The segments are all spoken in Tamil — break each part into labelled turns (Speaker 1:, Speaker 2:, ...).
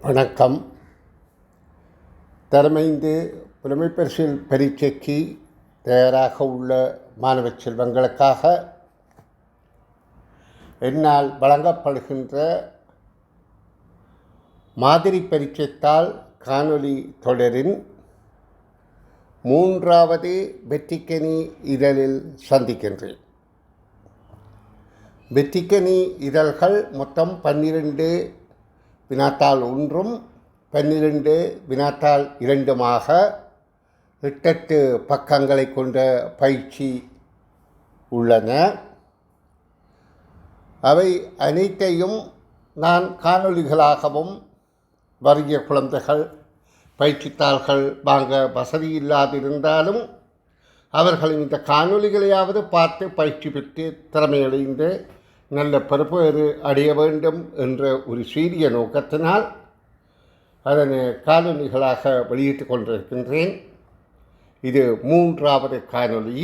Speaker 1: வணக்கம். தரமைந்து புலமைப்பரிசில் பரீட்சைக்கு தயாராக உள்ள மாணவ செல்வங்களுக்காக என்னால் வழங்கப்படுகின்ற மாதிரி பரீட்சைத்தாள் காணொளி தொடரின் 3வது வெற்றிக்கனி இதழில் சந்திக்கின்றேன். வெற்றிக்கனி இதழ்கள் மொத்தம் 12 வினாத்தாள் 1ம் 12 வினாத்தாள் 2மாக 8 பக்கங்களை கொண்ட பயிற்சி உள்ளன. அவை அனைத்தையும் நான் காணொளிகளாகவும் வருகிற குழந்தைகள் பயிற்சித்தாள்கள் வாங்க வசதி இல்லாதிருந்தாலும் அவர்கள் இந்த காணொளிகளையாவது பார்த்து பயிற்சி பெற்று திறமையடைந்து நல்ல பெறுபேறு அடைய வேண்டும் என்ற ஒரு சீரிய நோக்கத்தினால் அதனை காணொளிகளாக வெளியிட்டு கொண்டிருக்கின்றேன். இது 3வது காணொளி.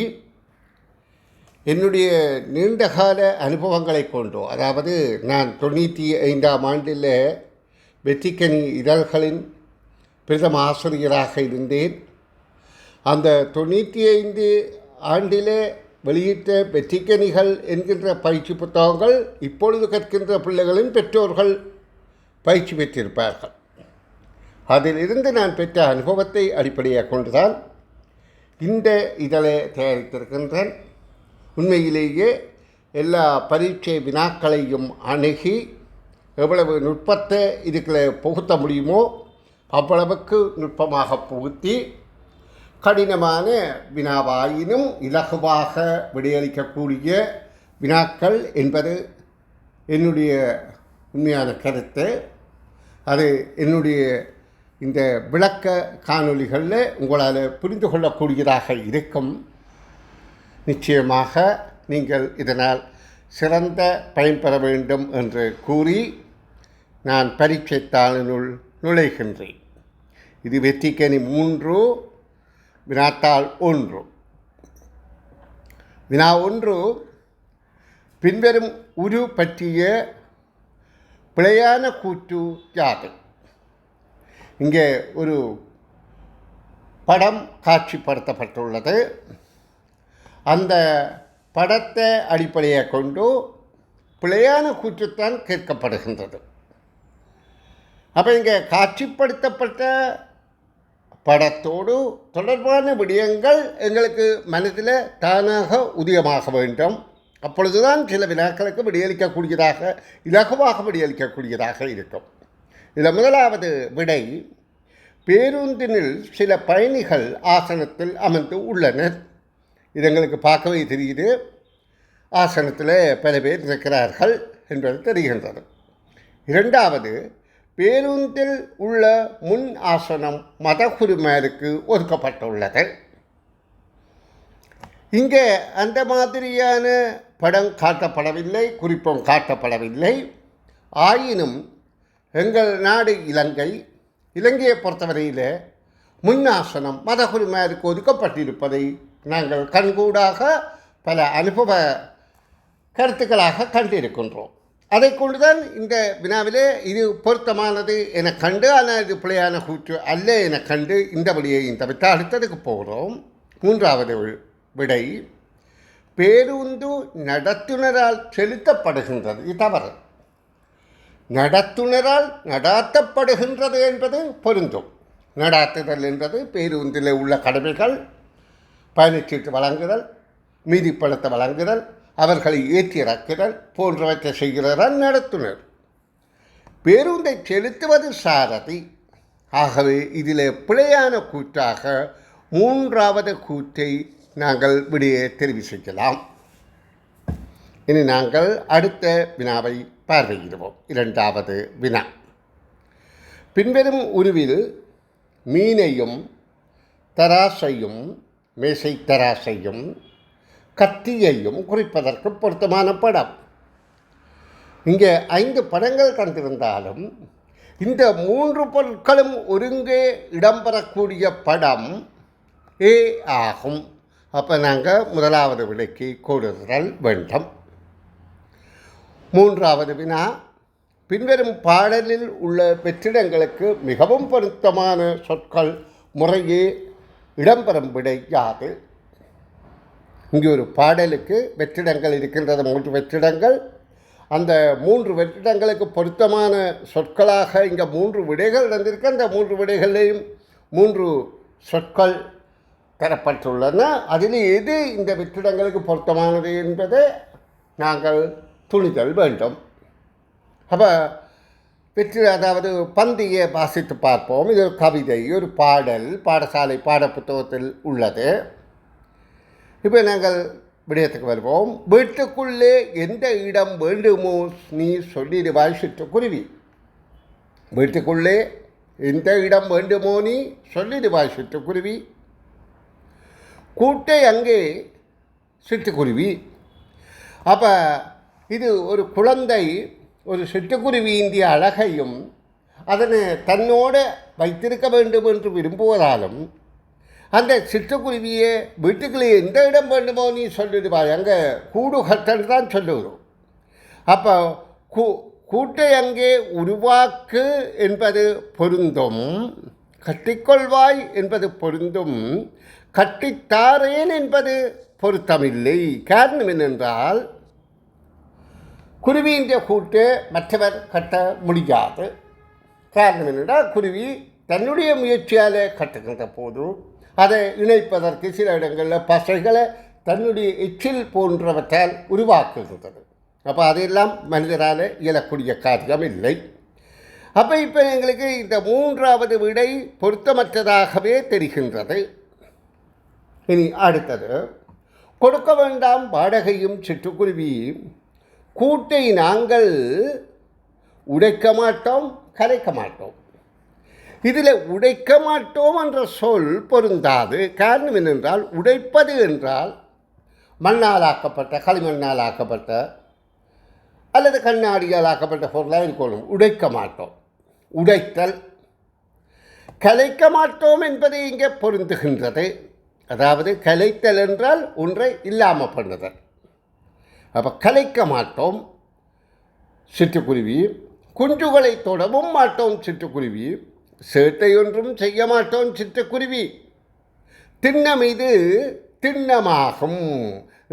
Speaker 1: என்னுடைய நீண்டகால அனுபவங்களை கொண்டோ, அதாவது நான் 95ஆம் ஆண்டில் வெற்றிக்கனி இதழ்களின் பிரதம ஆசிரியராக இருந்தேன். அந்த 95 ஆண்டிலே வெளியிட்ட வெற்றிக்கனிகள் என்கின்ற பயிற்சி புத்தகங்கள் இப்பொழுது கற்கின்ற பிள்ளைகளின் பெற்றோர்கள் பயிற்சி பெற்றிருப்பார்கள். அதிலிருந்து நான் பெற்ற அனுபவத்தை அடிப்படையாக கொண்டுதான் இந்த இதழை தயாரித்திருக்கின்றேன். உண்மையிலேயே எல்லா பரீட்சை வினாக்களையும் அணுகி எவ்வளவு நுட்பத்தை இதுக்குள்ளே புகுத்த முடியுமோ அவ்வளவுக்கு நுட்பமாக புகுத்தி கடினமான வினாவாயினும் இலகுவாக விடையளிக்கக்கூடிய வினாக்கள் என்பது என்னுடைய உண்மையான கருத்து. அது என்னுடைய இந்த விளக்க காணொளிகளில் உங்களால் புரிந்து கொள்ளக்கூடியதாக இருக்கும். நிச்சயமாக நீங்கள் இதனால் சிறந்த பயன்பெற வேண்டும் என்று கூறி நான் பரீட்சை தாளினுள் நுழைகின்றேன். இது வெற்றிக்கனி 3 வினாத்தாள் 1. வினா 1 பின்வரும் உரு பற்றிய பிழையான கூற்று யாது? இங்கே ஒரு படம் காட்சிப்படுத்தப்பட்டுள்ளது. அந்த படத்தை அடிப்படையாக கொண்டு பிழையான கூற்றுத்தான் கேட்கப்படுகின்றது. அப்போ இங்கே காட்சிப்படுத்தப்பட்ட படத்தோடு தொடர்பான விடயங்கள் எங்களுக்கு மனதில் தானாக உதயமாக வேண்டும். அப்பொழுதுதான் சில வினாக்களுக்கு விடையளிக்கக்கூடியதாக இலகுவாக விடையளிக்கக்கூடியதாக இருக்கும். இதில் முதலாவது விடை, பேருந்தினில் சில பயணிகள் ஆசனத்தில் அமர்ந்து உள்ளனர். இது எங்களுக்கு பார்க்கவே தெரியுது. ஆசனத்தில் பல பேர் இருக்கிறார்கள் என்பது தெரிகின்றது. 2வது, பேருந்தில் உள்ள முன் ஆசனம் மதகுருமாருக்கு ஒதுக்கப்பட்டுள்ளது. இங்கே அந்த மாதிரியான படம் காட்டப்படவில்லை, குறிப்பும் காட்டப்படவில்லை. ஆயினும் எங்கள் நாடு இலங்கையை பொறுத்தவரையில் முன் ஆசனம் மதகுருமாருக்கு ஒதுக்கப்பட்டிருப்பதை நாங்கள் கண்கூடாக பல அனுபவ கருத்துக்களாக கண்டிருக்கின்றோம். அதை கொண்டுதான் இந்த வினாவிலே இது பொருத்தமானது என கண்டு, ஆனால் இது பிழையான கூற்று அல்ல என கண்டு இந்த வழியை தவிர்த்து அடுத்ததுக்கு போகிறோம். 3வது விடை, பேருந்து நடத்துனரால் செலுத்தப்படுகின்றது. இது தவறு. நடத்துனரால் நடாத்தப்படுகின்றது என்பது பொருந்தும். நடாத்துதல் என்பது பேருந்தில் உள்ள கடமைகள், பயணச்சீட்டு வழங்குதல், மீதி பணத்தை வழங்குதல், அவர்களை ஏற்றி இறக்குதல் போன்றவற்றை செய்கிறார் நடத்துனர். பேருந்தை செலுத்துவது சாரதி. ஆகவே இதில் பிழையான கூற்றாக 3வது கூற்றை நாங்கள் விடையே தெரிவு செய்யலாம். இனி நாங்கள் அடுத்த வினாவை பார்வையிடுவோம். 2வது வினா, பின்வரும் உருவில் மீனையும் தராசையும் மேசை தராசையும் கத்தியையும் குறிப்பதற்கு பொருத்தமான படம். இங்கே 5 படங்கள் கண்டிருந்தாலும் இந்த 3 பொருட்களும் ஒருங்கே இடம்பெறக்கூடிய படம் ஏ ஆகும். அப்போ நாங்கள் முதலாவது விடைக்கு கூடுதல் வேண்டும். 3வது வினா, பின்வரும் பாடலில் உள்ள வெற்றிடங்களுக்கு மிகவும் பொருத்தமான சொற்கள் முறையே இடம்பெறும் விடை யாது? இங்கே ஒரு பாடலுக்கு வெற்றிடங்கள் இருக்கின்றது, 3 வெற்றிடங்கள். அந்த 3 வெற்றிடங்களுக்கு பொருத்தமான சொற்களாக இங்கே 3 விடைகள் இருந்திருக்கு. அந்த 3 விடைகளையும் 3 சொற்கள் தரப்பட்டுள்ளன. அதில் எது இந்த வெற்றிடங்களுக்கு பொருத்தமானது என்பதை நாங்கள் துணிதல் வேண்டும். அப்போ அதாவது பந்தியை வாசித்து பார்ப்போம். இது ஒரு கவிதை, ஒரு பாடல், பாடசாலை பாடப்புத்தகத்தில் உள்ளது. இப்போ நாங்கள் விடயத்துக்கு வருவோம். வீட்டுக்குள்ளே எந்த இடம் வேண்டுமோ நீ சொல்லிடுவாய் சிட்டுக்குருவி. வீட்டுக்குள்ளே எந்த இடம் வேண்டுமோ நீ சொல்லிடுவாய் சிட்டுக்குருவி. கூட்டை அங்கே சிட்டுக்குருவி. அப்போ இது ஒரு குழந்தை ஒரு சிட்டுக்குருவியின் அழகையும் அதனை தன்னோடு வைத்திருக்க வேண்டும் என்று விரும்புவதாலும் அந்த சிட்டுக்குருவியை வீட்டுக்குள்ளே எந்த இடம் வேண்டுமோ நீ சொல்லிடுவாய், அங்கே கூடு கட்டல் தான் சொல்லுகிறோம். அப்போ கூட்டை அங்கே உருவாக்கு என்பது பொருந்தும், கட்டிக்கொள்வாய் என்பது பொருந்தும், கட்டித்தாரேன் என்பது பொருத்தமில்லை. காரணம் என்னென்றால் குருவியின் கூட்டு மற்றவர் கட்ட முடியாது. காரணம் என்னென்றால் குருவி தன்னுடைய முயற்சியால் கட்டுகின்ற போது அதை இணைப்பதற்கு சில இடங்களில் பசைகளை தன்னுடைய எச்சில் போன்றவற்றால் உருவாக்குகின்றது. அப்போ அதையெல்லாம் மனிதரால் இயலக்கூடிய காரியம் இல்லை. அப்போ இப்போ எங்களுக்கு இந்த 3வது விடை பொருத்தமற்றதாகவே தெரிகின்றது. இனி அடுத்தது, கொடுக்க வேண்டாம் வாடகையும் சிட்டுக்குருவி, கூட்டை நாங்கள் உடைக்க மாட்டோம் கலைக்க மாட்டோம். இதில் உடைக்க மாட்டோம் என்ற சொல் பொருந்தாது. காரணம் என்னென்றால் உடைப்பது என்றால் மண்ணால் ஆக்கப்பட்ட, களிமண்ணால் ஆக்கப்பட்ட அல்லது கண்ணாடியால் ஆக்கப்பட்ட பொருளாக இருக்கணும். உடைக்க மாட்டோம், உடைத்தல். கலைக்க மாட்டோம் என்பது இங்கே பொருந்துகின்றது. அதாவது கலைத்தல் என்றால் ஒன்றை இல்லாமல் பண்ணுதல். அப்போ கலைக்க மாட்டோம் சிட்டுக்குருவி, குஞ்சுகளை தொடவும் மாட்டோம் சிட்டுக்குருவி, சேட்டை ஒன்றும் செய்ய மாட்டோம் சிட்டுக்குருவி, திண்ணம் இது திண்ணமாகும்.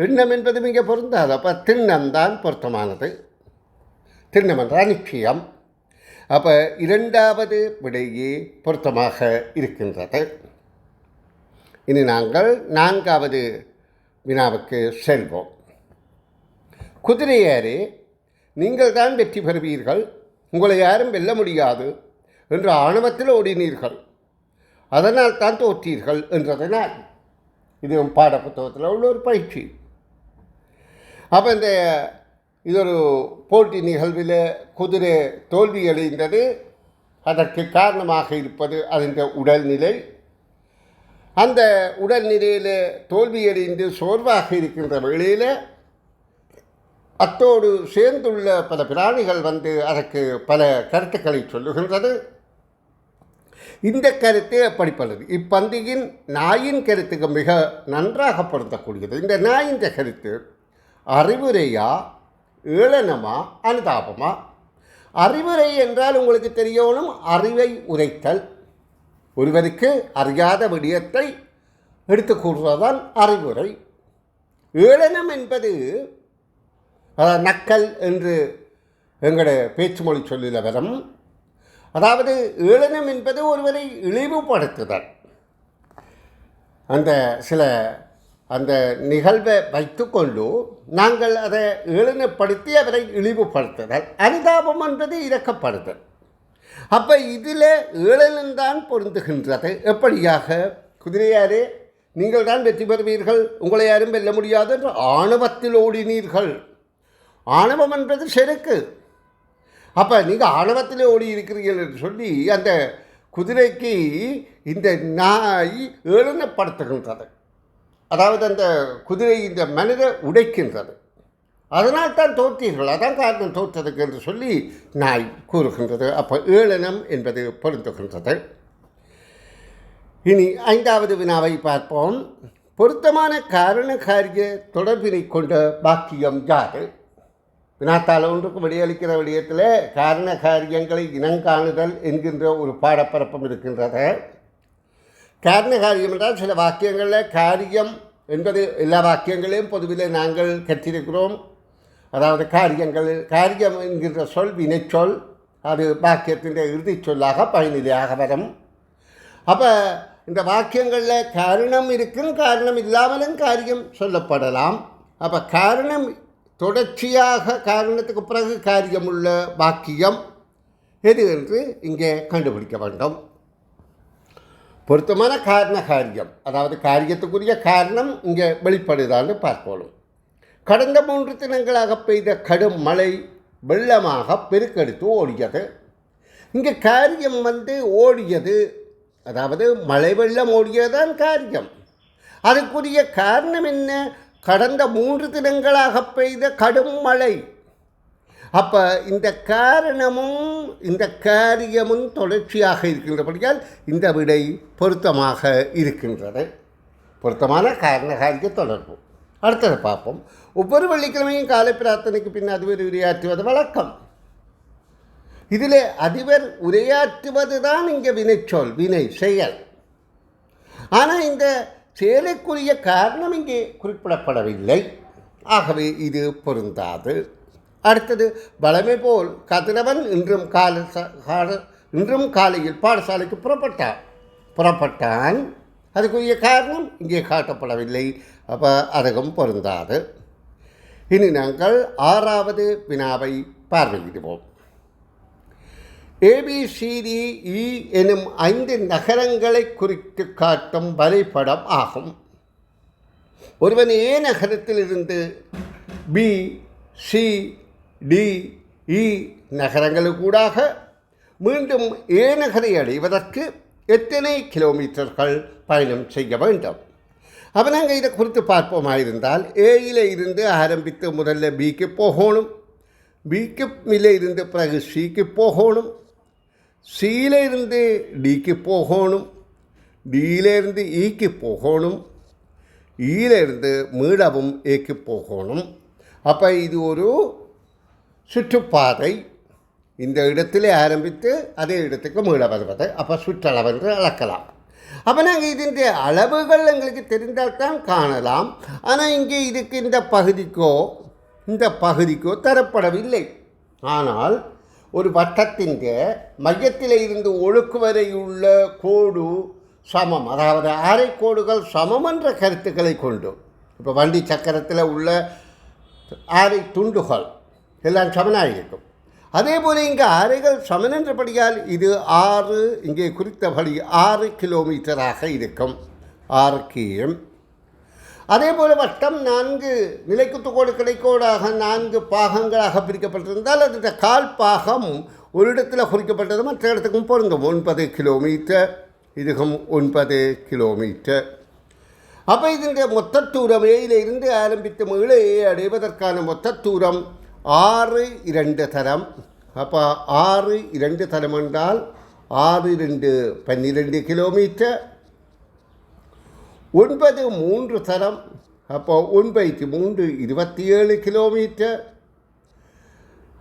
Speaker 1: எண்ணம் என்பது மிக பொருந்தாது. அப்போ திண்ணம்தான் பொருத்தமானது. திண்ணம் என்றால் நிச்சயம். அப்போ 2வது விடையே பொருத்தமாக இருக்கின்றது. இனி நாங்கள் 4வது வினாவுக்கு செல்வோம். குதிரையாரே, நீங்கள் தான் வெற்றி பெறுவீர்கள், உங்களை யாரும் வெல்ல முடியாது என்ற ஆணவத்தில் ஓடினீர்கள், அதனால் தான் தோற்றீர்கள் என்றதனால். இது பாடப்புத்தகத்தில் உள்ள ஒரு பயிற்சி. அப்போ இது ஒரு போட்டி நிகழ்வில் குதிரை தோல்வி அடைந்தது. அதற்கு காரணமாக இருப்பது அதன் உடல்நிலை. அந்த உடல்நிலையில் தோல்வியடைந்து சோர்வாக இருக்கின்ற வேளையில் அத்தோடு சேர்ந்துள்ள பல பிராணிகள் வந்து அதற்கு பல கருத்துக்களை சொல்லுகின்றது. இந்த கருத்து அப்படிப்பட்டது. இப்பந்தியின் நாயின் கருத்துக்கு மிக நன்றாக பொருந்தக்கூடியது. இந்த நாயின் கருத்து அறிவுரையா, ஏளனமா, அனுதாபமா? அறிவுரை என்றால் உங்களுக்கு தெரியணும், அறிவை உரைத்தல். ஒருவருக்கு அறியாத விடயத்தை எடுத்து கூறுவதுதான் அறிவுரை. ஏளனம் என்பது நக்கல் என்று எங்களுடைய பேச்சு மொழி சொல்லில் வரும். அதாவது ஏளனம் என்பது ஒருவரை இழிவுபடுத்துதல். அந்த நிகழ்வை வைத்துக்கொண்டு நாங்கள் அதை ஏளனப்படுத்தி அவரை இழிவுபடுத்துதல். அனுதாபம் என்பது இரக்கப்படுதல். அப்போ இதில் ஏளனம்தான் பொருந்துகின்றது. எப்படியாக? குதிரையாரே, நீங்கள் தான் வெற்றி பெறுவீர்கள், உங்களை யாரும் வெல்ல முடியாது என்று ஆணவத்தில் ஓடினீர்கள். ஆணவம் என்பது செருக்கு. அப்போ நீங்கள் ஆணவத்தில் ஓடி இருக்கிறீர்கள் என்று சொல்லி அந்த குதிரைக்கு இந்த நாய் ஏளனப்படுத்துகின்றது. அதாவது அந்த குதிரை இந்த மனித உடைக்கின்றது. அதனால் தான் தோற்றீர்கள், அதான் காரணம் தோற்றதுக்கு என்று சொல்லி நாய் கூறுகின்றது. அப்போ ஏளனம் என்பது பொருந்துகின்றது. இனி 5வது வினாவை பார்ப்போம். பொருத்தமான காரண காரிய தொடர்பினை கொண்ட வாக்கியம் யாது? வினாத்தாள் ஒன்றுக்கு விடையளிக்கிற விடயத்தில் காரண காரியங்களை இனங்காணுதல் என்கின்ற ஒரு பாடப்பரப்பும் இருக்கின்றது. காரண காரியம் என்றால் சில வாக்கியங்களில் காரியம் என்பது எல்லா வாக்கியங்களையும் பொதுவில் நாங்கள் கற்றிருக்கிறோம். அதாவது காரியம் என்கின்ற சொல் வினைச்சொல், அது வாக்கியத்தின் இறுதி சொல்லாக பயனிலையாக வரும். அப்போ இந்த வாக்கியங்களில் காரணம் இருக்கும், காரணம் இல்லாமலும் காரியம் சொல்லப்படலாம். அப்போ காரணம் தொடர்ச்சியாக காரணத்துக்கு பிறகு காரியம் உள்ள வாக்கியம் எது என்று இங்கே கண்டுபிடிக்க வேண்டும். பொருத்தமான காரண காரியம், அதாவது காரியத்துக்குரிய காரணம் இங்கே வெளிப்படுதான்னு பார்ப்போம். கடந்த 3 தினங்களாக பெய்த கடும் மழை வெள்ளமாக பெருக்கெடுத்து ஓடியது. இங்கே காரியம் ஓடியது, அதாவது மழை வெள்ளம் ஓடியதுதான் காரியம். அதுக்குரிய காரணம் என்ன? கடந்த 3 தினங்களாக பெய்த கடும் மழை. அப்போ இந்த காரணமும் இந்த காரியமும் தொடர்ச்சியாக இருக்கின்றபடியால் இந்த விடை பொருத்தமாக இருக்கின்றது. பொருத்தமான காரண காரிய தொடர்பு. அடுத்ததை பார்ப்போம். ஒவ்வொரு வெள்ளிக்கிழமையும் காலை பிரார்த்தனைக்கு பின் அதிபர் உரையாற்றுவது வழக்கம். இதில் அதிபர் உரையாற்றுவது தான் இங்கே வினைச்சொல், வினை செயல். ஆனால் இந்த செயலுக்குரிய காரணம் இங்கே குறிப்பிடப்படவில்லை. ஆகவே இது பொருந்தாது. அடுத்தது, வழமை போல் கதிரவன் இன்றும் காலையில் பாடசாலைக்கு புறப்பட்டான். அதுக்குரிய காரணம் இங்கே காட்டப்படவில்லை. அப்போ அதுவும் பொருந்தாது. இனி நாங்கள் 6வது வினாவை பார்வையிடுவோம். ABCDE எனும் 5 நகரங்களை குறித்து காட்டும் வரைபடம் ஆகும். ஒருவன் A நகரத்திலிருந்து BCDE நகரங்களுக்கூடாக மீண்டும் A நகரை அடைவதற்கு எத்தனை கிலோமீட்டர்கள் பயணம் செய்ய வேண்டும்? அப்போ நாங்கள் இதை குறித்து பார்ப்போமாயிருந்தால், ஏயில் இருந்து ஆரம்பித்து முதல்ல பிக்கு போகணும், பிக்கு இருந்து பிறகு சிக்கு போகணும், சியில் இருந்து டிக்கு போகணும், டியிலிருந்து ஈக்கு போகணும், ஈயிலிருந்து மீளவும் ஏக்கு போகணும். அப்போ இது ஒரு சுற்றுப்பாதை. இந்த இடத்துல ஆரம்பித்து அதே இடத்துக்கு மீள வருவது, அப்போ சுற்றளவென்று அளக்கலாம். அப்போ நாங்கள் இதன் அளவுகள் எங்களுக்கு தெரிந்தால்தான் காணலாம். ஆனால் இங்கே இதுக்கு இந்த பகுதிக்கோ தரப்படவில்லை. ஆனால் ஒரு வட்டத்தின் மையத்தில் இருந்து ஒழுக்கு வரை உள்ள கோடு சமம், அதாவது ஆரைக்கோடுகள் சமம் என்ற கருத்துக்களை கொண்டு, இப்போ வண்டி சக்கரத்தில் உள்ள ஆரை துண்டுகள் எல்லாம் சமனாக இருக்கும். அதே போல் இங்கே ஆரைகள் சமன் என்றபடியால் இது 6, இங்கே குறித்தபடி 6 கிலோமீட்டராக இருக்கும் 6 km. அதே போல் வட்டம் 4 நிலைக்குத்துக்கோடு கிடைக்கோடாக 4 பாகங்களாக பிரிக்கப்பட்டிருந்தால் அது கால் பாகம் ஒரு இடத்துல குறிக்கப்பட்டது மற்ற இடத்துக்கும் பொருந்தும். 9 கிலோமீட்டர், இதுக்கும் 9 கிலோமீட்டர். அப்போ இதனுடைய மொத்த தூரம் ஏயிலிருந்து ஆரம்பித்து மீளே அடைவதற்கான மொத்த தூரம் 6 2 தரம். அப்போ 6 2 தரம் என்றால் 6 2 12 கிலோமீட்டர். 9 3 தரம், அப்போ 9 3 27 கிலோமீட்டர்.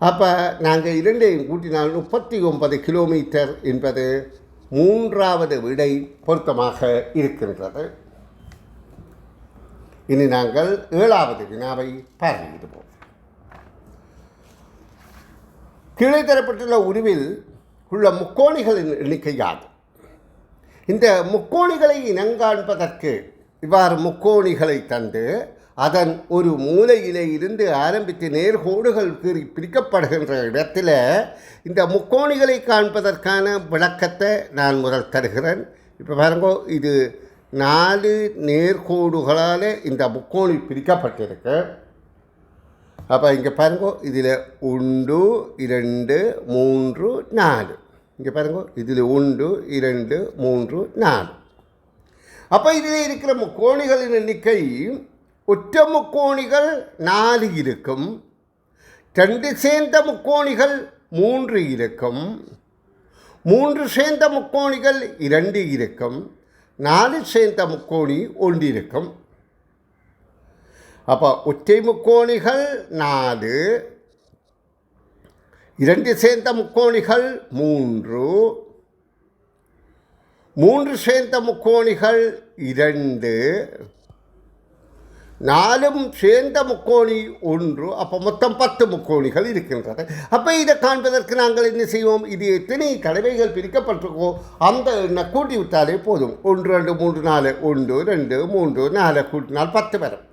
Speaker 1: அப்போ நாங்கள் இரண்டையும் கூட்டினால் 39 கிலோமீட்டர் என்பது 3வது விடை பொருத்தமாக இருக்கின்றது. இனி நாங்கள் 7வது வினாவை பார்வையிடுவோம். கீழே தரப்பட்டுள்ள உருவில் உள்ள முக்கோணிகளின் எண்ணிக்கை யாது? இந்த முக்கோணிகளை இனங்காண்பதற்கு இவ்வாறு முக்கோணிகளை தந்து அதன் ஒரு மூலையிலே இருந்து ஆரம்பித்து நேர்கோடுகள் பிரிக்கப்படுகின்ற இடத்தில் இந்த முக்கோணிகளை காண்பதற்கான விளக்கத்தை நான் முதல் தருகிறேன். இப்போ பாருங்கோ, இது 4 நேர்கோடுகளால் இந்த முக்கோணி பிரிக்கப்பட்டிருக்கு. அப்போ இங்கே பாருங்கோ, இதில் 1 2 3 4. இங்கே பாருங்கோ, இதில் 1 2 3 4. அப்போ இதில் இருக்கிற முக்கோணிகளின் எண்ணிக்கை, ஒற்ற முக்கோணிகள் 4 இருக்கும், 2 சேர்ந்த முக்கோணிகள் 3 இருக்கும், 3 சேர்ந்த முக்கோணிகள் 2 இருக்கும், 4 சேர்ந்த முக்கோணி 1 இருக்கும். அப்போ ஒற்றை முக்கோணிகள் 4, 2 சேர்ந்த முக்கோணிகள் 3, 3 சேர்ந்த முக்கோணிகள் 2, 4 சேர்ந்த முக்கோணி 1. அப்போ மொத்தம் 10 முக்கோணிகள் இருக்கின்றது. அப்போ இதை காண்பதற்கு நாங்கள் என்ன செய்வோம்? இது எத்தனை தடவைகள் பிரிக்கப்பட்டிருக்கோ அந்த எண்ணை கூட்டி விட்டாலே போதும். 1 2 3 4 1 2 3 4 கூட்டினால் 10 வரும்.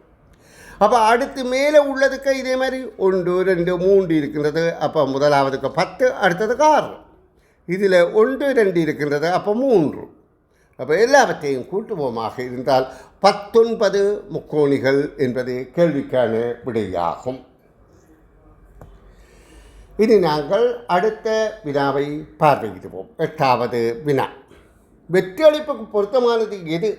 Speaker 1: அப்போ அடுத்து மேலே உள்ளதுக்கு இதே மாதிரி 1 2 3 இருக்கின்றது. அப்போ முதலாவதுக்கு 10, அடுத்ததுக்கு 6. இதில் 1 2 இருக்கின்றது. அப்போ 3. அப்போ எல்லாவற்றையும் கூட்டுவோமாக இருந்தால் 19 முக்கோணிகள் என்பது கேள்விக்கான விடையாகும். இனி நாங்கள் அடுத்த வினாவை பார்வையிடுவோம். 8வது வினா. வெற்றியளிப்புக்கு பொருத்தமானது எது?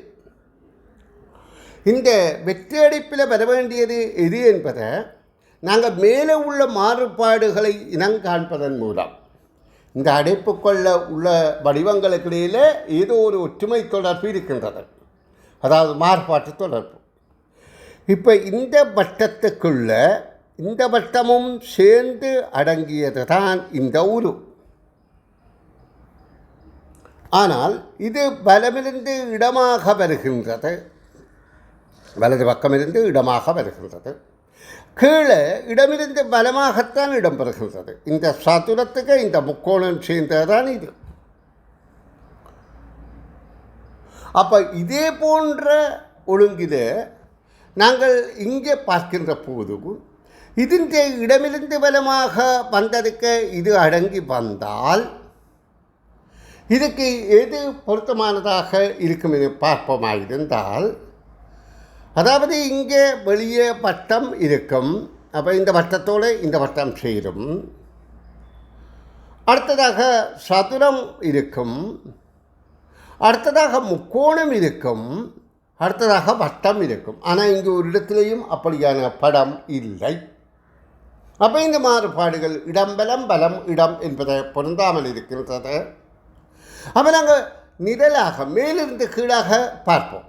Speaker 1: இந்த வெற்றியடிப்பில் வர வேண்டியது எது என்பதை நாங்கள் மேலே உள்ள மாறுபாடுகளை இனங்காண்பதன் மூலம் இந்த அடைப்புக்குள்ள உள்ள வடிவங்களுக்கிடையில் ஏதோ ஒரு ஒற்றுமை தொடர்பு இருக்கின்றது, அதாவது மாறுபாட்டு தொடர்பு. இப்போ இந்த வட்டத்துக்குள்ள இந்த வட்டமும் சேர்ந்து அடங்கியது தான் இந்த உரு. ஆனால் இது வலமிருந்து இடமாக வருகின்றது, வலது பக்கமிருந்து இடமாக வருகின்றது. கீழே இடமிருந்து பலமாகத்தான் இடம்பெறுகின்றது. இந்த சதுரத்துக்கு இந்த முக்கோணம் சேர்ந்ததான் இது. அப்போ இதே போன்ற ஒழுங்கில் நாங்கள் இங்கே பார்க்கின்ற போது இதன் இடமிருந்து பலமாக வந்ததுக்கு இது அடங்கி வந்தால் இதுக்கு எது பொருத்தமானதாக இருக்கும் என பார்ப்போமாயிருந்தால், அதாவது இங்கே வெளியே வட்டம் இருக்கும். அப்போ இந்த வட்டத்தோடு இந்த வட்டம் சேரும். அடுத்ததாக சதுரம் இருக்கும், அடுத்ததாக முக்கோணம் இருக்கும், அடுத்ததாக வட்டம் இருக்கும். ஆனால் இங்கே ஒரு இடத்துலையும் அப்படியான படம் இல்லை. அப்போ இந்த மாறுபாடுகள் இடம் பலம் பலம் இடம் என்பதை பொருந்தாமல் இருக்கின்றது. அப்போ நாங்கள் நிழலாக மேலிருந்து கீழாக பார்ப்போம்.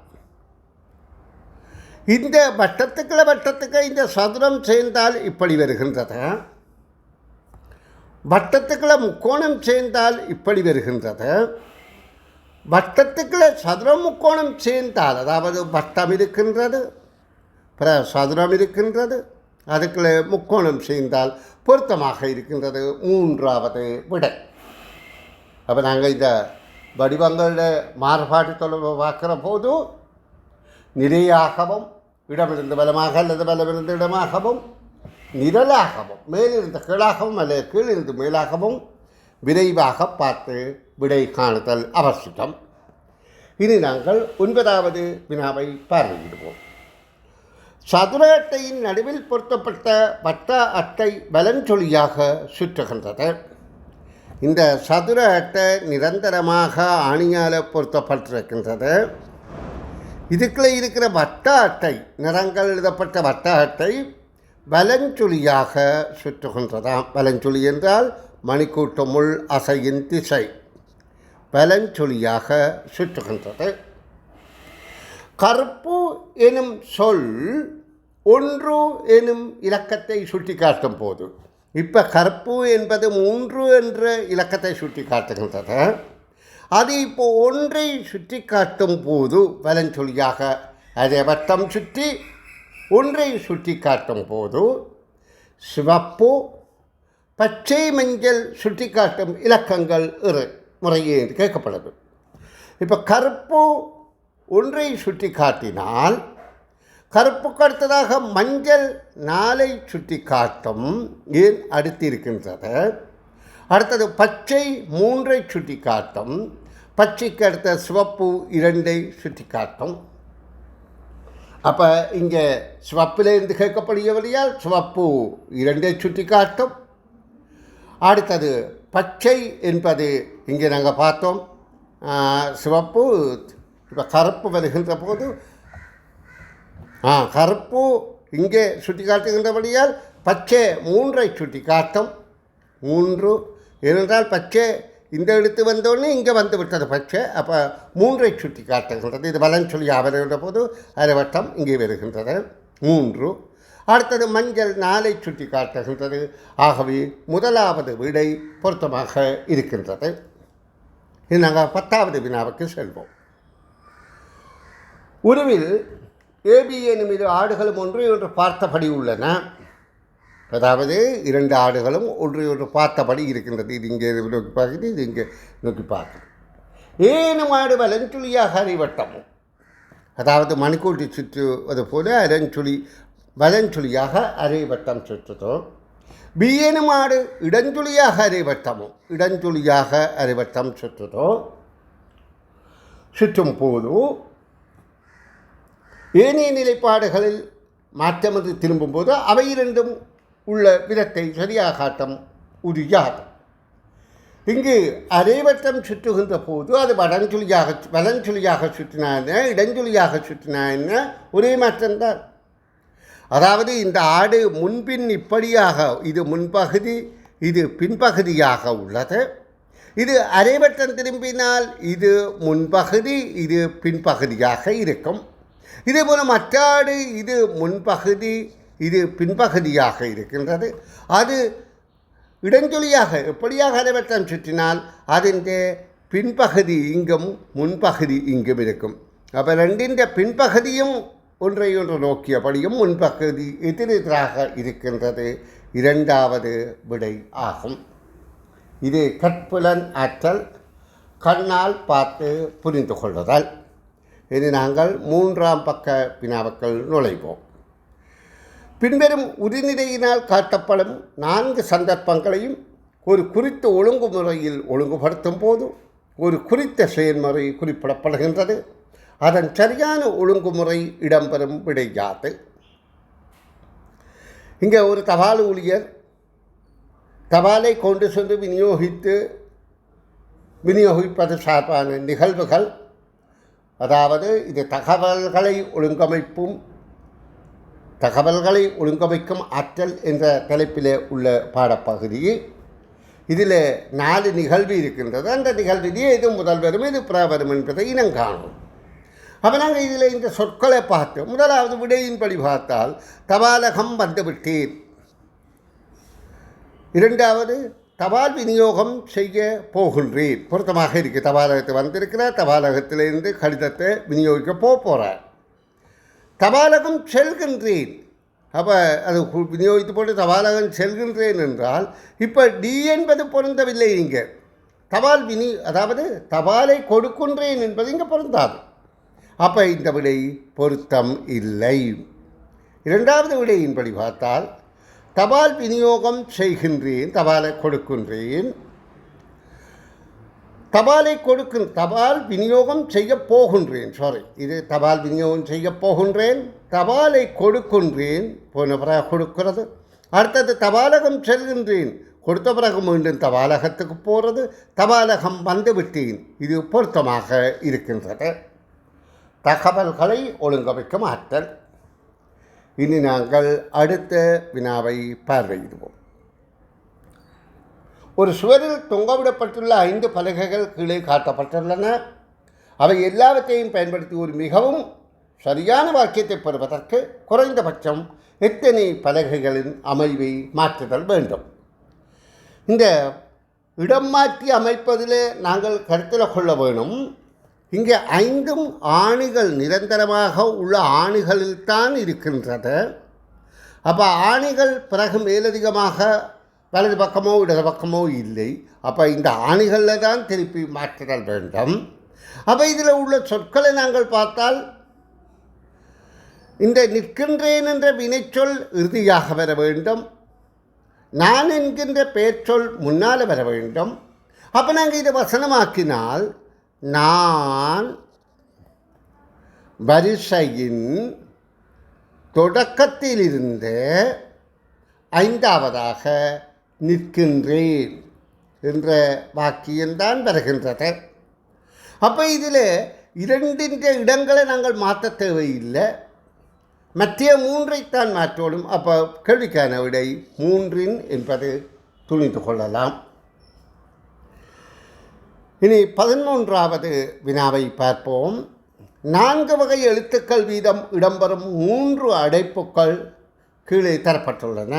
Speaker 1: இந்த வட்டத்துக்கு இந்த சதுரம் சேர்ந்தால் இப்படி வருகின்றது, வட்டத்துக்குள்ள முக்கோணம் சேர்ந்தால் இப்படி வருகின்றது, வட்டத்துக்குள்ள சதுரம் முக்கோணம் சேர்ந்தால், அதாவது வட்டம் இருக்கின்றது சதுரம் இருக்கின்றது, அதுக்குள்ள முக்கோணம் சேர்ந்தால் பொருத்தமாக இருக்கின்றது 3வது விடை. அப்போ நாங்கள் இந்த வடிவங்களோட மாறுபாட்டு தொடர்பை பார்க்குற போது நிறையாகவும் இடமிருந்து பலமாக அல்லது பலமிருந்து இடமாகவும் நிரலாகவும் மேலிருந்து கீழாகவும் அல்லது கீழிருந்து மேலாகவும் விரைவாக பார்த்து விடை காணுதல் அவசியம். இனி நாங்கள் 9வது வினாவை பார்வையிடுவோம். சதுர அட்டையின் நடுவில் பொருத்தப்பட்ட வட்ட அட்டை வலஞ்சொலியாக சுற்றுகின்றது. இந்த சதுர அட்டை நிரந்தரமாக ஆணியால் பொருத்தப்பட்டிருக்கின்றது. இதுக்குள்ளே இருக்கிற வட்ட அட்டை, நிறங்கள் எழுதப்பட்ட வட்ட அட்டை வலஞ்சொலியாக சுற்றுகின்றதாம். வலஞ்சொலி என்றால் மணிக்கூட்டு முள் அசையின் திசை. வலஞ்சொலியாக சுற்றுகின்றது. கருப்பு எனும் சொல் 1 எனும் இலக்கத்தை சுட்டி காட்டும் போது, இப்போ கருப்பு என்பது 3 என்ற இலக்கத்தை சுட்டி காட்டுகின்றது. அது இப்போ 1ஐ சுற்றி காட்டும் போது வலஞ்சொலியாக, அதை வட்டம் சுற்றி 1ஐ சுற்றி காட்டும் போது சிவப்பு பச்சை மஞ்சள் சுட்டி காட்டும் இலக்கங்கள் முறையே கேட்கப்படுது. இப்போ கருப்பு 1ஐ சுட்டி காட்டினால் கருப்புக்கு அடுத்ததாக மஞ்சள் 4ஐ சுட்டி காட்டும், ஏன் அடுத்து இருக்கின்றது. அடுத்தது பச்சை 3ஐ சுட்டி காட்டும், பச்சைக்கு அடுத்த சிவப்பு 2ஐ சுட்டி காட்டும். அப்போ இங்கே சிவப்பிலிருந்து கேட்கப்படுகிறவரையால் சிவப்பு 2ஐ சுட்டி காட்டும். அடுத்தது பச்சை என்பது இங்கே நாங்கள் பார்த்தோம், சிவப்பு. இப்போ கருப்பு வருகின்ற போது கருப்பு இங்கே சுட்டி காட்டுகின்றபடியால் பச்சை 3ஐ சுட்டி காட்டும். 3 ஏனென்றால் பச்சை இந்த எழுத்து வந்தோடனே இங்கே வந்து விட்டது பச்சை. அப்போ 3ஐ சுட்டி காட்டுகின்றது. இது வலஞ்சொலி வருகின்ற போது அரை வட்டம் இங்கே வருகின்றது 3. அடுத்தது மஞ்சள் 4 சுட்டி காட்டுகின்றது. ஆகவே முதலாவது விடை பொருத்தமாக இருக்கின்றது. இது நாங்கள் 10வது வினாவுக்கு செல்வோம். உருவில் ஏபி எனும் இரு ஆடுகளும் ஒன்று பார்த்தபடி உள்ளன. அதாவது 2 ஆடுகளும் ஒன்று பார்த்தபடி இருக்கின்றது. இது இங்கே நோக்கி பார்க்குது, இது இங்கே நோக்கி பார்க்குது. ஏனும் ஆடு வலஞ்சுழியாக அரைவட்டமும், அதாவது மணிக்கூட்டி சுற்றுவது போல வலஞ்சுழியாக அரைவட்டம் சுற்றுதோ. பி எனும் ஆடு இடஞ்சுழியாக அரைவட்டம் சுற்றுதோ. சுற்றும் போது ஏனைய நிலைப்பாடுகளில் மாற்றமின்றி திரும்பும்போது அவை இரண்டும் உள்ள விதத்தை சரியாக காட்டும் உரியாது. இங்கு அரைவட்டம் சுற்றுகின்ற போது அது வலஞ்சுழியாக சுற்றினா என்ன, இடஞ்சுழியாக சுற்றினா என்ன, ஒரே மாற்றம்தான். அதாவது இந்த ஆடு முன்பின் இப்படியாக, இது முன்பகுதி இது பின்பகுதியாக உள்ளது. இது அரைவட்டம் திரும்பினால் இது முன்பகுதி இது பின்பகுதியாக இருக்கும். இதேபோல் மற்ற ஆடு இது முன்பகுதி இது பின்பகுதியாக இருக்கின்றது. அது இடஞ்சொலியாக எப்படியாக அரைவட்டம் சுற்றினால் அதன் பின்பகுதி இங்கும் முன்பகுதி இங்கும் இருக்கும். அப்போ ரெண்டின் பின்பகுதியும் ஒன்றையொன்று நோக்கியபடியும் முன்பகுதி எதிரெதிராக இருக்கின்றது. 2வது விடை ஆகும். இது கற்புலன் ஆற்றல், கண்ணால் பார்த்து புரிந்து கொள்ளுதல். இது நாங்கள் 3ஆம் பக்க வினாவுக்குள் நுழைவோம். பின்வரும் உரிநிலையினால் காட்டப்படும் 4 சந்தர்ப்பங்களையும் ஒரு குறித்த ஒழுங்குமுறையில் ஒழுங்குபடுத்தும் போது ஒரு குறித்த செயல்முறை குறிப்பிடப்படுகின்றது. அதன் சரியான ஒழுங்குமுறை இடம்பெறும் விடையாது. இங்கே ஒரு தபால் ஊழியர் தபாலை கொண்டு சென்று விநியோகிப்பது சார்பான நிகழ்வுகள், அதாவது இது தகவல்களை ஒழுங்கமைக்கும் ஆற்றல் என்ற தலைப்பில் உள்ள பாடப்பகுதி. இதில் 4 நிகழ்வு இருக்கின்றது. அந்த நிகழ்விலே எது முதல் வரும் எது பிற வரும் என்பதை இனங்காணும். அப்போ நாங்கள் இதில் இந்த சொற்களை பார்த்து முதலாவது விடையின்படி பார்த்தால் தபாலகம் வந்துவிட்டேன். 2வது தபால் விநியோகம் செய்ய போகின்றேன். பொருத்தமாக இருக்குது. தபாலகத்தை வந்திருக்கிறார், தபாலகத்திலிருந்து கடிதத்தை விநியோகிக்க போகிறார். தபாலகம் செல்கின்றேன். அப்போ அது விநியோகித்து போட்டு தபாலகம் செல்கின்றேன் என்றால் இப்போ டி என்பது பொருந்தவில்லை. இங்கே அதாவது தபாலை கொடுக்கின்றேன் என்பது இங்கே பொருந்தாது. அப்போ இந்த விடை பொருத்தம் இல்லை. 2வது விடையின்படி பார்த்தால் தபால் விநியோகம் செய்கின்றேன், தபாலை கொடுக்கின்றேன். தபால் விநியோகம் செய்ய போகின்றேன். இது தபால் விநியோகம் செய்ய போகின்றேன், தபாலை கொடுக்கின்றேன், போன பிறகு கொடுக்கிறது. அடுத்தது தபாலகம் செல்கின்றேன், கொடுத்த பிறகு மீண்டும் தபாலகத்துக்கு போகிறது. தபாலகம் வந்துவிட்டேன். இது பொருத்தமாக இருக்கின்றது. தகவல்களை ஒழுங்கமைக்கும் ஆற்றல். இனி நாங்கள் அடுத்த வினாவை பார்வையிடுவோம். ஒரு சுவரில் தொங்கவிடப்பட்டுள்ள 5 பலகைகள் கீழே காட்டப்பட்டுள்ளன. அவை எல்லாவற்றையும் பயன்படுத்தி ஒரு மிகவும் சரியான வாக்கியத்தை பெறுவதற்கு குறைந்தபட்சம் எத்தனை பலகைகளின் அமைவை மாற்றுதல் வேண்டும்? இந்த இடம் மாற்றி அமைப்பதில் நாங்கள் கருத்தில் கொள்ள வேணும். இங்கே 5 ஆணிகள் நிரந்தரமாக உள்ள ஆணிகளில்தான் இருக்கின்றது. அப்போ ஆணிகள் பிறகு மேலதிகமாக வலது பக்கமோ இடது பக்கமோ இல்லை. அப்போ இந்த ஆணிகளில் தான் திருப்பி மாற்றுதல் வேண்டும். அப்போ இதில் உள்ள சொற்களை நாங்கள் பார்த்தால் இந்த நிற்கின்றேன் என்ற வினைச்சொல் இறுதியாக வர வேண்டும். நான் என்கின்ற பெயர்ச்சொல் முன்னால் வர வேண்டும். அப்போ நாங்கள் இதை வசனமாக்கினால் நான் வரிசையின் தொடக்கத்திலிருந்து 5வதாக நிற்கின்றேன் என்ற வாக்கியம்தான் வருகின்றது. அப்போ இதில் 2 இடங்களை நாங்கள் மாற்ற தேவையில்லை, மற்ற 3ஐத்தான் மாற்றோடும். அப்போ கேள்விக்கான விடை 3 என்பது துணிந்து கொள்ளலாம். இனி 11வது வினாவை பார்ப்போம். 4 வகை எழுத்துக்கள் வீதம் இடம்பெறும் 3 அடைப்புக்கள் கீழே தரப்பட்டுள்ளன.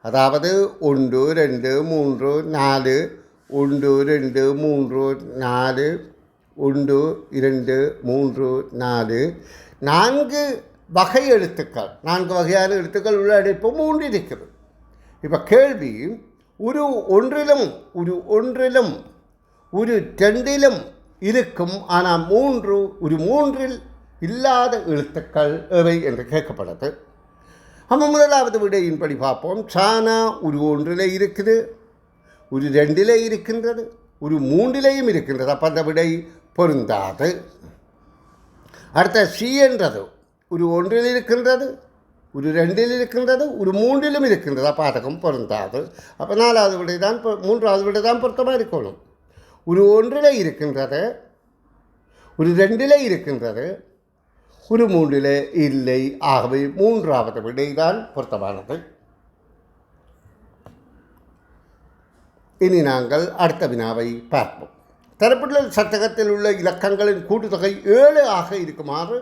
Speaker 1: அதாவது 1 2 3 4 1 2 3 4 1 2 3 4 4 வகை எழுத்துக்கள், 4 வகையான எழுத்துக்கள் உள்ளடப்பு 3 இருக்கிறது. இப்போ கேள்வி, ஒரு ஒன்றிலும் ஒரு 2லும் இருக்கும், ஆனால் ஒரு 3ல் இல்லாத எழுத்துக்கள் எவை என்று கேட்கப்படுது. நம்ம முதலாவது விடையின்படி பார்ப்போம். சானா ஒரு 1ல் இருக்குது, ஒரு 2ல் இருக்கின்றது, ஒரு 3லையும் இருக்கின்றது. அப்போ அந்த விடை பொருந்தாது. அடுத்த சி என்றது ஒரு 1ல் இருக்கின்றது, ஒரு 2ல் இருக்கின்றது, ஒரு 3லும் இருக்கின்றது. அப்போ அதுக்கும் பொருந்தாது. அப்போ 4வது விடை தான், 3வது விடை தான் பொருத்தமாக இருக்கணும். ஒரு 1ல் இருக்கின்றது, ஒரு 2ல் இருக்கின்றது, ஒரு 3ல் இல்லை. ஆகவே 3வது விடை தான் பொருத்தமானது. இனி நாங்கள் அடுத்த வினாவை பார்ப்போம். தரப்பட்டுள்ள சட்டகத்தில் உள்ள இலக்கங்களின் கூட்டுத்தொகை 7 ஆக இருக்குமாறு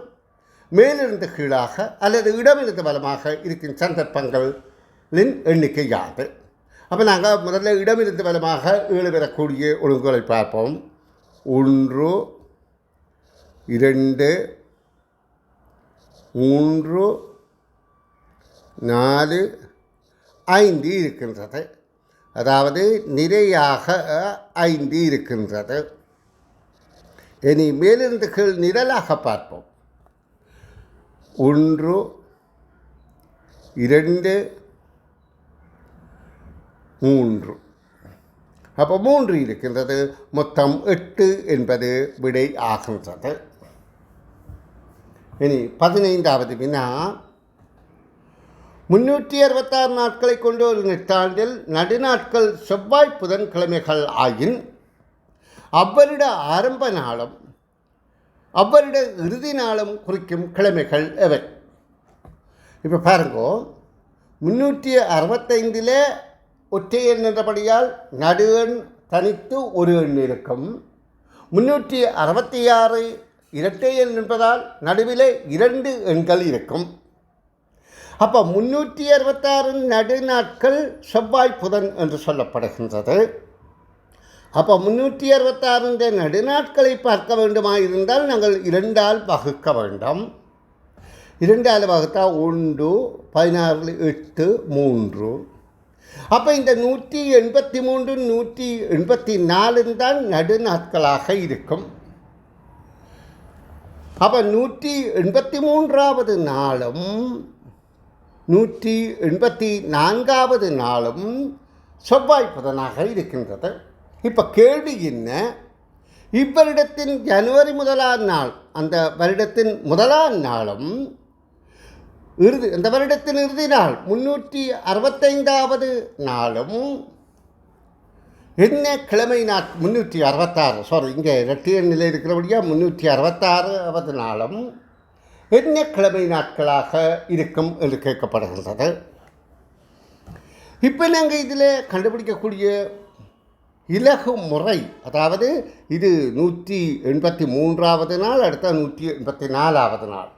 Speaker 1: மேலிருந்து கீழாக அல்லது இடமிருந்து வலமாக இருக்கும் சந்தர்ப்பங்களின் எண்ணிக்கை யாது? அப்போ நாங்கள் முதல்ல இடமிருந்து வலமாக 7 பெறக்கூடிய ஒழுங்குகளை பார்ப்போம். 1 2 3 4 5 இருக்கின்றது. அதாவது நிறையாக 5 இருக்கின்றது. இனி மேலிருந்து கீழ் நிரலாக பார்ப்போம். 1 2 3. அப்போ 3 இருக்கின்றது. மொத்தம் 8 என்பது விடை ஆகின்றது. இனி 15வது வினா, 366 நாட்களை கொண்ட ஒரு நெட்டாண்டில் நடுநாட்கள் செவ்வாய் புதன் கிழமைகள் ஆயின் அவ்வருட ஆரம்ப நாளும் அவ்வருட இறுதி நாளும் குறிக்கும் கிழமைகள் எவை? இப்போ பாருங்கோ, 365 ஒற்றை எண் என்றபடியால் நடு எண் தனித்து ஒரு எண் இருக்கும். 366 இரட்டை எண் என்பதால் நடுவிலே 2 எண்கள் இருக்கும். அப்போ 366 நடுநாட்கள் செவ்வாய் புதன் என்று சொல்லப்படுகின்றது. அப்போ 366 நடுநாட்களை பார்க்க வேண்டுமாயிருந்தால் நாங்கள் 2ஆல் வகுக்க வேண்டும். 2ஆல் வகுத்தா 1 16 8 3. அப்போ இந்த 183 184 தான் நடுநாட்களாக இருக்கும். அப்போ 183வது நாளும் 184வது நாளும் செவ்வாய் புதனாக இருக்கின்றது. இப்போ கேள்வி என்ன? இவ்வருடத்தின் ஜனவரி 1ஆம் நாள், அந்த வருடத்தின் 1ஆம் நாளும் அந்த வருடத்தின் இறுதி நாள் 365வது நாளும் என்ன கிழமை 366 இங்கே இரட்டை எண்ணில் இருக்கிறபடியா 366வது நாளும் என்ன கிழமை நாட்களாக இருக்கும் என்று கேட்கப்படுகின்றது. இப்போ நாங்கள் இதில் கண்டுபிடிக்கக்கூடிய இலகு முறை, அதாவது இது 183வது நாள், அடுத்த 184வது நாள்.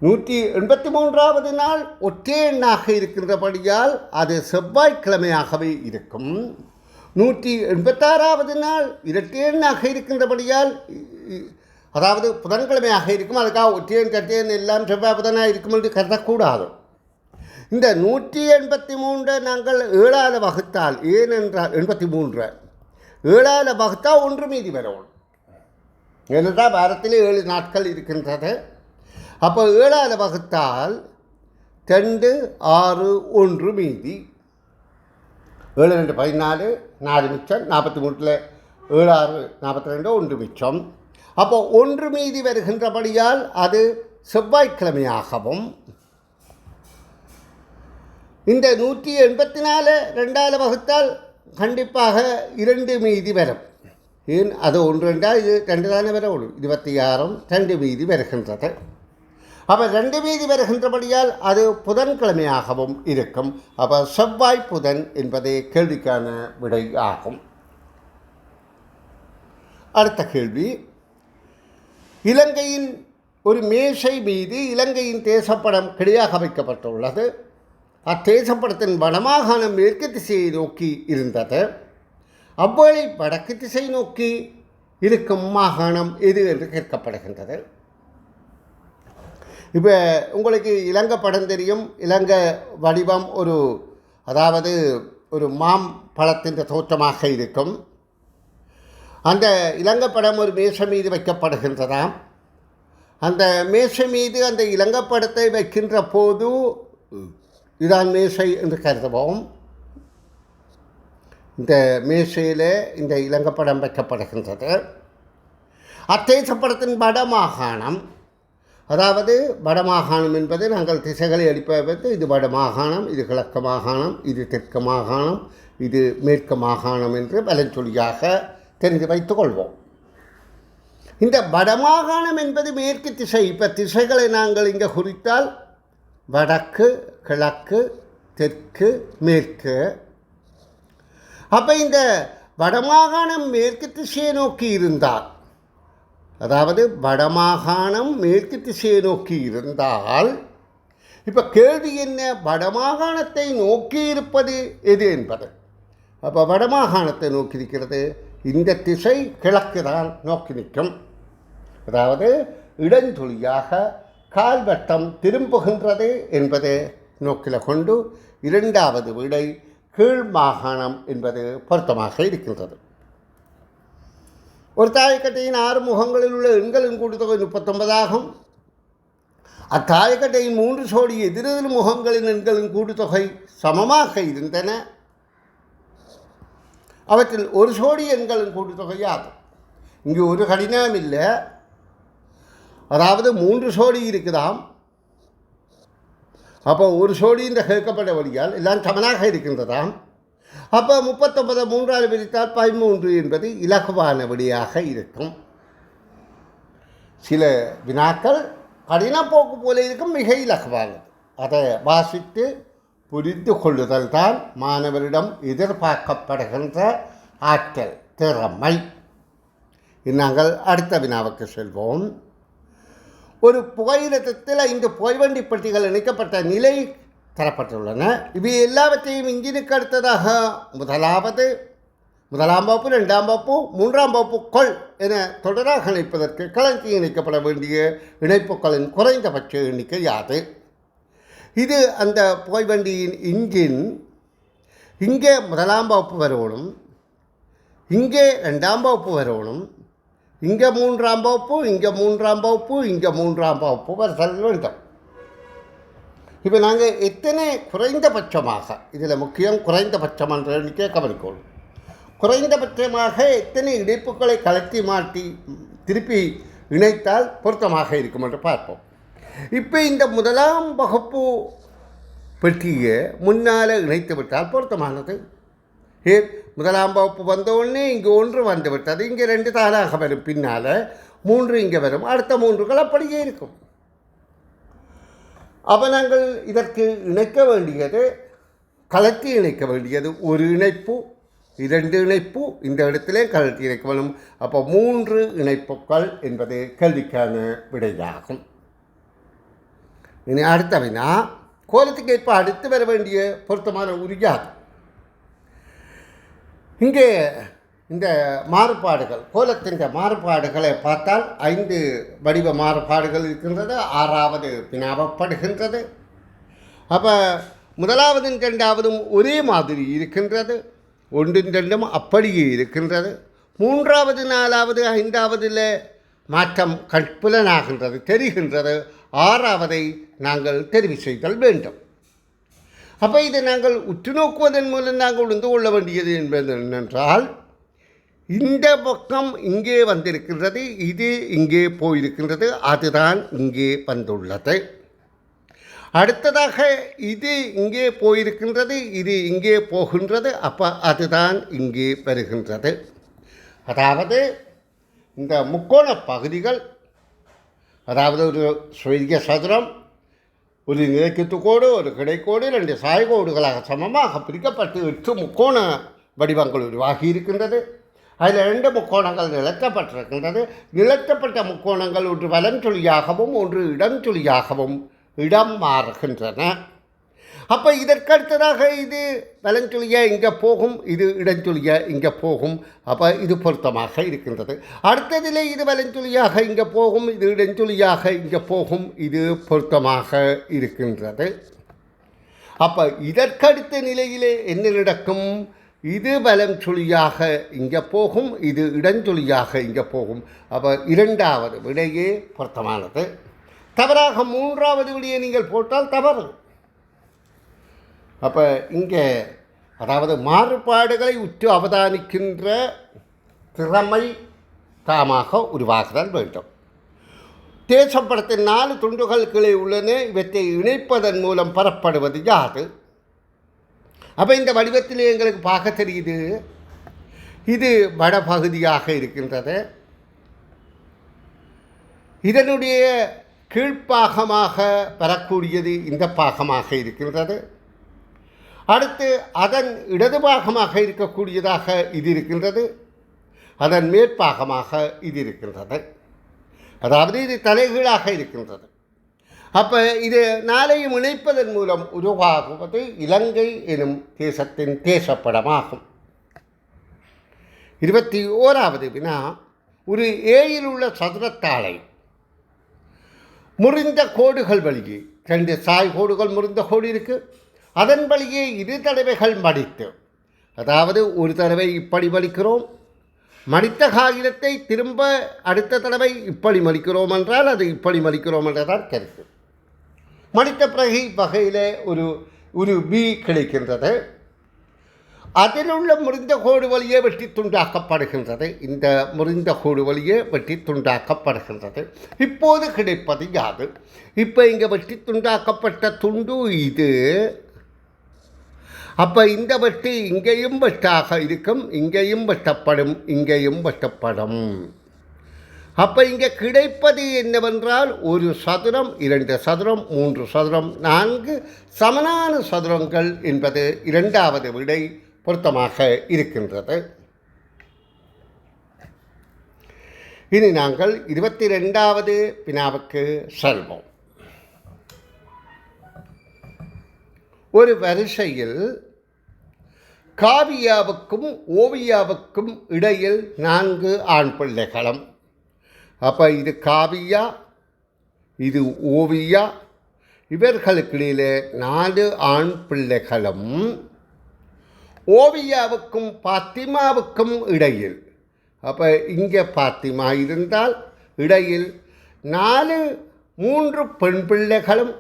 Speaker 1: 183வது நாள் ஒற்றை எண்ணாக இருக்கின்றபடியால் அது செவ்வாய்க்கிழமையாகவே இருக்கும். 186வது நாள் இரட்டை எண்ணாக இருக்கின்றபடியால் அதாவது புதன்கிழமையாக இருக்கும். அதுக்காக ஒற்றையன் கட்டையன் எல்லாம் செவ்வாய் புதனாக இருக்கும் என்று கருதக்கூடாது. இந்த 183 நாங்கள் 7ஆல் வகுத்தால், ஏனென்றால் 83 7ஆல் வகுத்தால் 1 மீதி வரும். ஏனென்றால் வாரத்தில் 7 நாட்கள் இருக்கின்றது. அப்போ 7ஆல் வகுத்தால் 2 6 1 மீதி. 7 2 14 4 மிச்சம், 43 7 6 42 1 மிச்சம். அப்போ 1 மீதி வருகின்றபடியால் அது செவ்வாய்க்கிழமையாகவும், இந்த 184 2ஆல் வகுத்தால் கண்டிப்பாக 2 மீதி வரும். ஏன் அது 1 2 இது 2 தானே வரும், 26 2 மீதி வருகின்றது. அப்போ 2 மீதி வருகின்றபடியால் அது புதன்கிழமையாகவும் இருக்கும். அப்போ செவ்வாய் புதன் என்பதே கேள்விக்கான விடை ஆகும். அடுத்த கேள்வி, இலங்கையின் ஒரு மேசை மீது இலங்கையின் தேசப்படம் கிடையாக வைக்கப்பட்டுள்ளது. அத்தேசப்படத்தின் வடமாகாணம் மேற்கு திசையை நோக்கி இருந்தது. அவ்வேளை வடக்கு திசை நோக்கி இருக்கும் மாகாணம் எது என்று கேட்கப்படுகின்றது. இப்போ உங்களுக்கு இலங்கை படம் தெரியும். இலங்கை வடிவம் அதாவது ஒரு பழத்தின் தோற்றமாக இருக்கும். அந்த இலங்கை படம் ஒரு மேசை மீது வைக்கப்படுகின்றதாம். அந்த மேசை மீது அந்த இலங்கை படத்தை வைக்கின்ற போது இதுதான் மேசை என்று கருதுவோம். இந்த மேசையில் இந்த இலங்கை படம் வைக்கப்படுகின்றது. அத்தேசப்படத்தின் வடமாகாணம், அதாவது வடமாகாணம் என்பது நாங்கள் திசைகளை அடிப்பது இது வடமாகாணம், இது கிழக்கு மாகாணம், இது தெற்கு மாகாணம், இது மேற்கு மாகாணம் என்று வலஞ்சொலியாக தெரிந்து வைத்துக் கொள்வோம். இந்த வடமாகாணம் என்பது மேற்கு திசை. இப்போ திசைகளை நாங்கள் இங்கே குறித்தால் வடக்கு, கிழக்கு, தெற்கு, மேற்கு. அப்போ இந்த வடமாகாணம் மேற்கு திசையை நோக்கி இருந்தால், அதாவது வடமாகாணம் மேற்கு திசையை நோக்கி இருந்தால், இப்போ கேள்வி என்ன, வடமாகாணத்தை நோக்கி இருப்பது எது என்பது. அப்போ வடமாகாணத்தை நோக்கி இருக்கிறது. இந்த திசை கிழக்கு தான் நோக்கி நிற்கும். அதாவது இடஞ்சொலியாக கால்வட்டம் திரும்புகின்றது என்பதை நோக்கில் கொண்டு இரண்டாவது விடை கீழ் மாகாணம் என்பது பொருத்தமாக இருக்கின்றது. ஒரு தாயக்கட்டையின் 6 முகங்களில் உள்ள எண்களின் கூட்டுத்தொகை 39 ஆகும். அத்தாயக்கட்டையின் 3 சோடி எதிரெதிர் முகங்களின் எண்களின் கூட்டுத்தொகை சமமாக இருந்தன. அவற்றில் ஒரு சோடி எண்களின் கூட்டுத்தொகை ஆகும். இங்கு ஒரு கடினம் இல்லை. அதாவது 3 சோடி இருக்குதாம். அப்போ ஒரு சோடி இந்த கேட்கப்பட்ட வழியால் எல்லாம் சமனாக இருக்கின்றதாம். அப்போ 39 3ஆல் பிரித்தால் 13 என்பது இலகுவான வழியாக இருக்கும். சில வினாக்கள் கடினப்போக்கு போல இருக்கும், மிக இலகுவானது. அதை வாசித்து புரிந்து கொள்ளுதல் தான் மாணவரிடம் எதிர்பார்க்கப்படுகின்ற ஆற்றல், திறமை. நாங்கள் அடுத்த வினாவுக்கு செல்வோம். ஒரு புகையிரதத்தில் 5 புகைவண்டி பெட்டிகள் இணைக்கப்பட்ட நிலை தரப்பட்டுள்ளன. இவை எல்லாவற்றையும் இன்ஜினுக்கு அடுத்ததாக முதலாம் வகுப்பு, 2ஆம் வகுப்பு, 3ஆம் வகுப்புக்குள் என தொடராக இணைப்பதற்கு களஞ்சி இணைக்கப்பட வேண்டிய இணைப்புகளின் குறைந்தபட்ச எண்ணிக்கை யாது? இது அந்த புகைவண்டியின் இன்ஜின் இங்கே 1ஆம் வகுப்பு வரணும், இங்கே 2ஆம் வகுப்பு வரணும், இங்கே 3ஆம் வகுப்பு, இங்கே 3ஆம் வகுப்பு, இங்கே 3ஆம் வகுப்பு வருதல் வேண்டும். இப்போ நாங்கள் எத்தனை குறைந்தபட்சமாக, இதில் முக்கியம் குறைந்தபட்சம் என்ற எண்ணிக்கை கவனிக்கணும். குறைந்தபட்சமாக எத்தனை இணைப்புகளை கலத்தி மாட்டி திருப்பி இணைத்தால் பொருத்தமாக இருக்கும் என்று பார்ப்போம். இப்போ இந்த 1ஆம் வகுப்பு பெட்டியை முன்னால் இணைத்து விட்டால் பொருத்தமானது. 1ஆம் வகுப்பு வந்தவுடனே இங்கே 1 வந்து விட்டது, இங்கே 2 தானாக வரும், பின்னால் 3 இங்கே வரும், அடுத்த 3கள் அப்படியே இருக்கும். அப்போ நாங்கள் இதற்கு இணைக்க வேண்டியது, கலத்தி இணைக்க வேண்டியது ஒரு இணைப்பு, 2 இணைப்பு, இந்த இடத்திலே கலத்தி இணைக்க வேண்டும். அப்போ 3 இணைப்புகள் என்பது கேள்விக்கான விடையாகும். இனி அடுத்த வினா, கோலத்துக்கு ஏற்ப அடுத்து வர வேண்டிய பொருத்தமான உரியாகும். இங்கே இந்த மாறுபாடுகள், கோலத்தின் மாறுபாடுகளை பார்த்தால் 5 வடிவ மாறுபாடுகள் இருக்கின்றது. 6வது வினாவப்படுகின்றது. அப்போ 1ஆவதும் 2ஆவதும் ஒரே மாதிரி இருக்கின்றது, 1 2 அப்படியே இருக்கின்றது. 3ஆவது 4ஆவது 5ஆவதில் மாற்றம் கற்புலனாகின்றது, தெரிகின்றது. 6ஆவதை நாங்கள் தெரிவு செய்தல் வேண்டும். அப்போ இதை நாங்கள் உற்று நோக்குவதன் மூலம் நாங்கள் உணர்ந்து கொள்ள வேண்டியது என்பது என்னென்றால், இந்த பக்கம் இங்கே வந்திருக்கின்றது, இது இங்கே போயிருக்கின்றது, அதுதான் இங்கே வந்துள்ளது. அடுத்ததாக இது இங்கே போயிருக்கின்றது, இது இங்கே போகின்றது, அப்போ அதுதான் இங்கே வருகின்றது. அதாவது இந்த முக்கோண பகுதிகள், அதாவது ஒரு சுய சதுரம், ஒரு நிலைக்குத்துக்கோடு, ஒரு கிடைக்கோடு, 2 சாய்கோடுகளாக சமமாக பிரிக்கப்பட்டு 8 முக்கோண வடிவங்கள் உருவாகி இருக்கின்றது. அதில் 2 முக்கோணங்கள் நிலத்தப்பட்டிருக்கின்றது. நிலத்தப்பட்ட முக்கோணங்கள் ஒன்று வலஞ்சொலியாகவும் ஒன்று இடஞ்சொலியாகவும் இடம் மாறுகின்றன. அப்போ இதற்கடுத்ததாக இது வலஞ்சொலியாக இங்கே போகும், இது இடஞ்சொலியாக இங்கே போகும். அப்போ இது பொருத்தமாக இருக்கின்றது. அடுத்ததில் இது வலஞ்சொலியாக இங்கே போகும், இது இடஞ்சொலியாக இங்கே போகும். இது பொருத்தமாக இருக்கின்றது. அப்போ இதற்கடுத்த நிலையிலே என்ன நடக்கும்? இது வலஞ்சொலியாக இங்கே போகும், இது இடஞ்சொலியாக இங்கே போகும். அப்போ இரண்டாவது விடையே பொருத்தமானது. தவறாக மூன்றாவது விடையை நீங்கள் போட்டால் தவறு. அப்போ இங்கே அதாவது மாறுபாடுகளை உற்று அவதானிக்கின்ற திறமை தாமாக உருவாகுதல் வேண்டும். தேசப்படத்தின் 4 துண்டுகள் கீழே உள்ளன. இவற்றை இணைப்பதன் மூலம் பெறப்படுவது யாது? அப்போ இந்த வடிவத்தில் எங்களுக்கு பார்க்க தெரியுது, இது வடபகுதியாக இருக்கின்றது. இதனுடைய கீழ்ப்பாகமாக பெறக்கூடியது இந்த பாகமாக இருக்கின்றது. அடுத்து அதன் இடது பாகமாக இருக்கக்கூடியதாக இது இருக்கின்றது. அதன் மேற்பாகமாக இது இருக்கின்றது. அதாவது இது தலைகீழாக இருக்கின்றது. அப்போ இது 4ஐயும் இணைப்பதன் மூலம் உருவாகுவது இலங்கை எனும் தேசத்தின் தேசப்படமாகும். 21வது வினா, ஒரு ஏயில் உள்ள சதுரத்தாளை முறிந்த கோடுகள் வழியே 2 சாய் கோடுகள் முறிந்த கோடு இருக்குது. அதன் வழியே 2 தடவைகள் மடித்து, அதாவது ஒரு தடவை இப்படி மடிக்கிறோம், மடித்த காகிதத்தை திரும்ப அடுத்த தடவை இப்படி மடிக்கிறோம் என்றால் அது இப்படி மடிக்கிறோம் என்றதான் கருத்து. மடித்த பிறகு வகையில் ஒரு பி கிடைக்கின்றது. அதில் உள்ள முறிந்த கோடு வழியே வெட்டி துண்டாக்கப்படுகின்றது. இந்த முறிந்த கோடு வழியே வெட்டி துண்டாக்கப்படுகின்றது. இப்போது கிடைப்பது யாது? இப்போ இங்கே வெட்டி துண்டாக்கப்பட்ட துண்டு இது. அப்போ இந்த வெட்டு இங்கேயும் வெட்டாக இருக்கும், இங்கேயும் வெட்டப்படும், இங்கேயும் வெட்டப்படும். அப்போ இங்கே கிடைப்பது என்னவென்றால் ஒரு சதுரம், 2 சதுரம், 3 சதுரம், 4 சமனான சதுரங்கள் என்பது இரண்டாவது விடை பொருத்தமாக இருக்கின்றது. இனி நாங்கள் 22வது வினாவுக்கு செல்வோம். ஒரு வரிசையில் காவியாவுக்கும் ஓவியாவுக்கும் இடையில் 4 ஆண் பிள்ளைகளும். அப்போ இது காவியா, இது ஓவியா, இவர்களுக்கு இடையிலே 4 ஆண் பிள்ளைகளும். ஓவியாவுக்கும் பாத்திமாவுக்கும் இடையில், அப்போ இங்கே பாத்திமா இருந்தால் இடையில் 3 பெண் பிள்ளைகளும்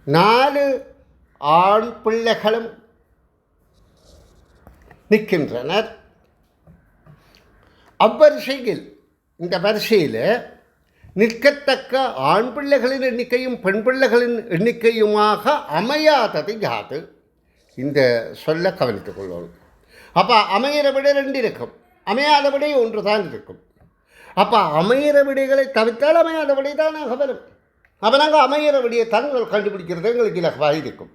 Speaker 1: 4 ஆண் பிள்ளைகளும் நிற்கின்றனர். அவ்வரிசையில் இந்த வரிசையில் நிற்கத்தக்க ஆண் பிள்ளைகளின் எண்ணிக்கையும் பெண் பிள்ளைகளின் எண்ணிக்கையுமாக அமையாதது யாது? இந்த சொல்ல கவனித்துக் கொள்வோம். அப்போ அமையிற விடை 2 இருக்கும், அமையாத விடை 1 தான் இருக்கும். அப்போ அமையிற விடைகளை தவிர்த்தால் அமையாத விடை தான் வரும். அப்போ நாங்கள் அமையிற விடையை தங்கள் கண்டுபிடிக்கிறது எங்களுக்கு இலகுவாக இருக்கும்.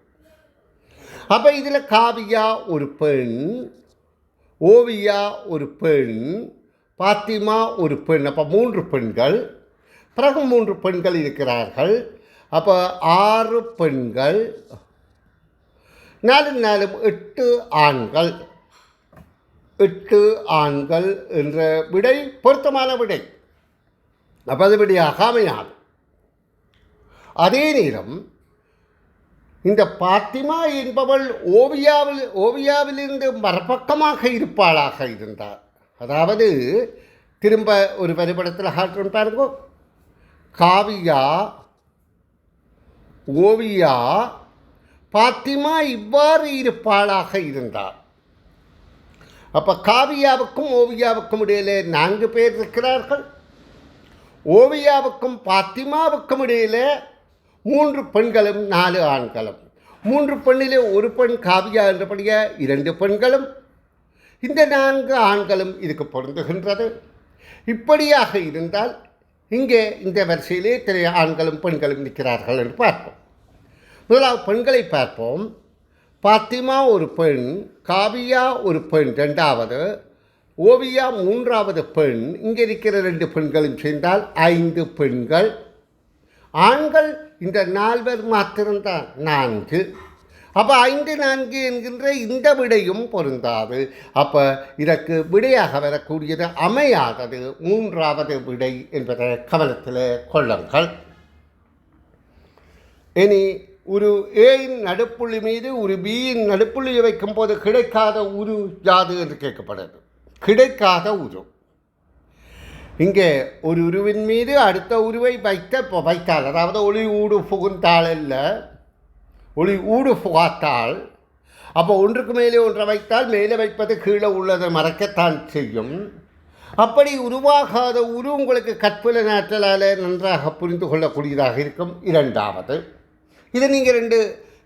Speaker 1: அப்போ இதில் காவியா ஒரு பெண், ஓவியா ஒரு பெண், பாத்திமா ஒரு பெண். அப்போ 3 பெண்கள், பிறகு 3 பெண்கள் இருக்கிறார்கள். அப்போ 6 பெண்கள், 4 4 8 ஆண்கள். 8 ஆண்கள் என்ற விடை பொருத்தமான விடை. அப்போ அது விடையாக அமையாது. அதே நேரம் இந்த பாத்திமா என்பவள் ஓவியாவிலிருந்து மறுபக்கமாக இருப்பாளாக இருந்தார். அதாவது திரும்ப ஒரு வரைபடத்தில் காட்டுறோம் பாருங்க. காவியா, ஓவியா, பாத்திமா இவ்வாறு இருப்பாளாக இருந்தார். அப்போ காவியாவுக்கும் ஓவியாவுக்கும் இடையிலே 4 பேர் இருக்கிறார்கள். ஓவியாவுக்கும் பாத்திமாவுக்கும் இடையிலே 3 பெண்களும் 4 ஆண்களும். 3 பெண்ணிலே ஒரு பெண் காவியா என்றபடியே 2 பெண்களும் இந்த 4 ஆண்களும் இதுக்கு பொருந்துகின்றது. இப்படியாக இருந்தால் இங்கே இந்த வரிசையிலே இத்தனை ஆண்களும் பெண்களும் நிற்கிறார்கள் என்று பார்ப்போம். முதலாவது பெண்களை பார்ப்போம். பாத்திமா ஒரு பெண், காவியா ஒரு பெண் 2வது, ஓவியா 3வது பெண். இங்கே இருக்கிற 2 பெண்களும் சேர்ந்தால் 5 பெண்கள். ஆண்கள் இந்த 4 மாத்திரம்தான் 4. அப்போ 5, 4 என்கின்ற இந்த விடையும் பொருந்தாது. அப்போ இதற்கு விடையாக வரக்கூடியது அமையாதது 3வது விடை என்பதை கவனத்தில் கொள்ளுங்கள். இனி ஒரு ஏயின் நடுப்புள்ளி மீது ஒரு பியின் நடுப்புள்ளியை வைக்கும் போது கிடைக்காத உரு யாது என்று கேட்கப்படுது. கிடைக்காத உரு. இங்கே ஒரு உருவின் மீது அடுத்த உருவை வைத்தால், அதாவது ஒளி ஊடு புகுந்தால் அல்ல, ஒளி ஊடு புகாத்தால், அப்போ ஒன்றுக்கு மேலே ஒன்றை வைத்தால் மேலே வைப்பது கீழே உள்ளதை மறக்கத்தான் செய்யும். அப்படி உருவாகாத உரு உங்களுக்கு கற்புல ஆற்றலால் நன்றாக புரிந்து கொள்ளக்கூடியதாக இருக்கும். 2வது, இதை நீங்கள் 2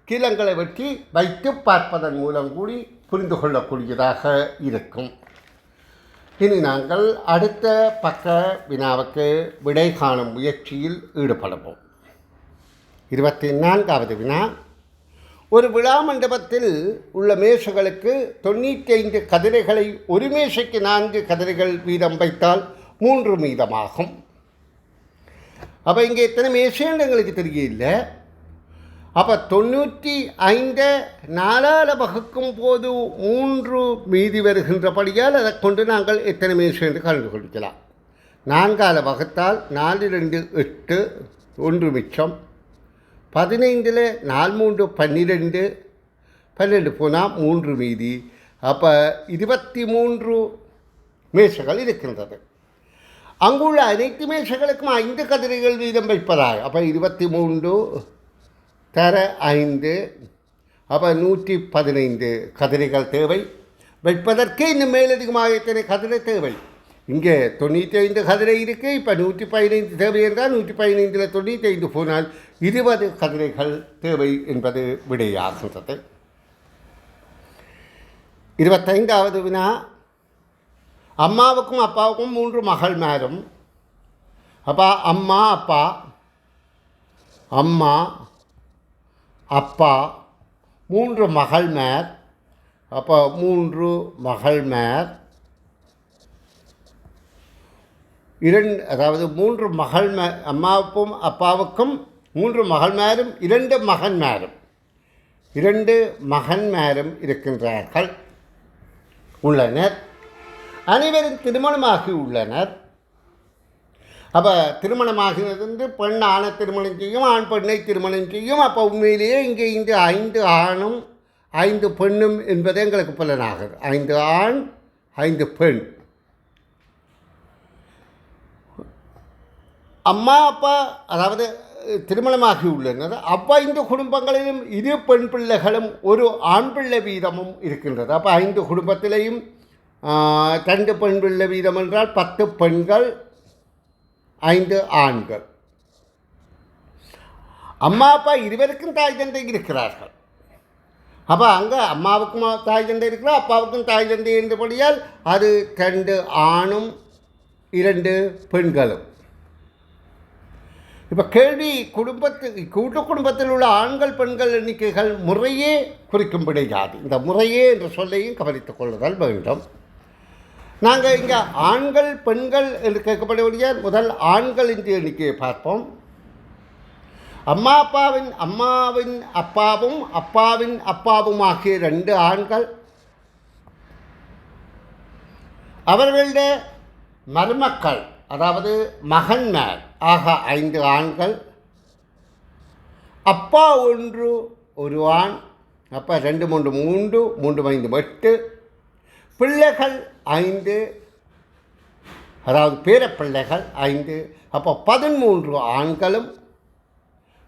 Speaker 1: கீழங்களை வெட்டி வைத்து பார்ப்பதன் மூலம் கூடி புரிந்து கொள்ளக்கூடியதாக இருக்கும். இனி நாங்கள் அடுத்த பக்க வினாவுக்கு விடை காணும் முயற்சியில் ஈடுபடுவோம். 24வது வினா. ஒரு விழா மண்டபத்தில் உள்ள மேசைகளுக்கு 95 கதிரைகளை ஒரு மேசைக்கு 4 கதிரைகள் வீதம் வைத்தால் 3 மீதமாகும். அப்போ இங்கே எத்தனை மேசைன்னு எங்களுக்கு தெரியல. அப்போ 95 4ஆல் வகுக்கும் போது 3 மீதி வருகின்றபடியால் அதை கொண்டு நாங்கள் எத்தனை மேசை என்று கண்டுபிடிக்கலாம். 4ஆல் வகுத்தால் 4 2 8, 1 மிச்சம். 15 4 3 12 போனால் 3 மீதி. அப்போ 23 மேசைகள் இருக்கின்றது. அங்குள்ள அனைத்து மேசைகளுக்கும் 5 கதிரைகள் வீதம் வைப்பதாக. அப்போ 23 தர 5, அப்போ 115 கதிரைகள் தேவை. வைப்பதற்கே இன்னும் மேலதிகமாக எத்தனை கதிரை தேவை? இங்கே 95 கதிரை இருக்குது. இப்போ 115 தேவை என்றால் 115 95 போனால் 20 கதிரைகள் தேவை என்பது விடையாகின்றது. 25வது வினா. அம்மாவுக்கும் அப்பாவுக்கும் 3 மகள்மாரும். அப்பா அம்மா அப்பா, அம்மா அப்பா, 3 மகள்மார். அப்போ 3 மகள்மார், 2, அதாவது 3 மகள்மார். அம்மாவுக்கும் அப்பாவுக்கும் 3 மகள்மாரும் 2 மகன்மாரும். 2 மகன்மாரும் இருக்கின்றார்கள், உள்ளனர். அனைவரும் திருமணமாகி உள்ளனர். அப்போ திருமணமாகிறது வந்து பெண் ஆணை திருமணம் செய்யும், ஆண் பெண்ணை திருமணம் செய்யும். அப்போ உண்மையிலேயே இங்கே இந்த 5 ஆணும் 5 பெண்ணும் என்பது எங்களுக்கு புலனாகுது. 5 ஆண் 5 பெண். அம்மா அப்பா அதாவது திருமணமாகி உள்ளனர். அப்போ 5 குடும்பங்களிலும் 2 பெண் பிள்ளைகளும் 1 ஆண் பிள்ளை வீதமும் இருக்கின்றது. அப்போ 5 குடும்பத்திலையும் 2 பெண் பிள்ளை வீதம் என்றால் 10 பெண்கள் 5 ஆண்கள். அம்மா அப்பா இருவருக்கும் தாய் தந்தை இருக்கிறார்கள். அப்போ அங்கே அம்மாவுக்கும் தாய் தந்தை இருக்கிறார், அப்பாவுக்கும் தாய் தந்தை என்றபடியால் அது 2 ஆணும் 2 பெண்களும். இப்போ கேள்வி கூட்டு குடும்பத்தில் உள்ள ஆண்கள் பெண்கள் எண்ணிக்கைகள் முறையே குறிக்கும்படி யாது? இந்த முறையே என்ற சொல்லையும் கவனித்துக் கொள்ளுதல் வேண்டும். நாங்கள் இங்கே ஆண்கள் பெண்கள் என்று கேட்கப்படக்கூடிய முதல் ஆண்களின் எண்ணிக்கையை பார்ப்போம். அம்மாவின் அப்பாவும் அப்பாவின் அப்பாவும் ஆகிய 2 ஆண்கள், அவர்களுடைய மருமக்கள் அதாவது மகன்மார் ஆக 5 ஆண்கள், அப்பா 1 ஆண். அப்போ 2 3 3 3 5 8, பிள்ளைகள் 5, அதாவது பேரப்பிள்ளைகள் 5. அப்போ 13 ஆண்களும்,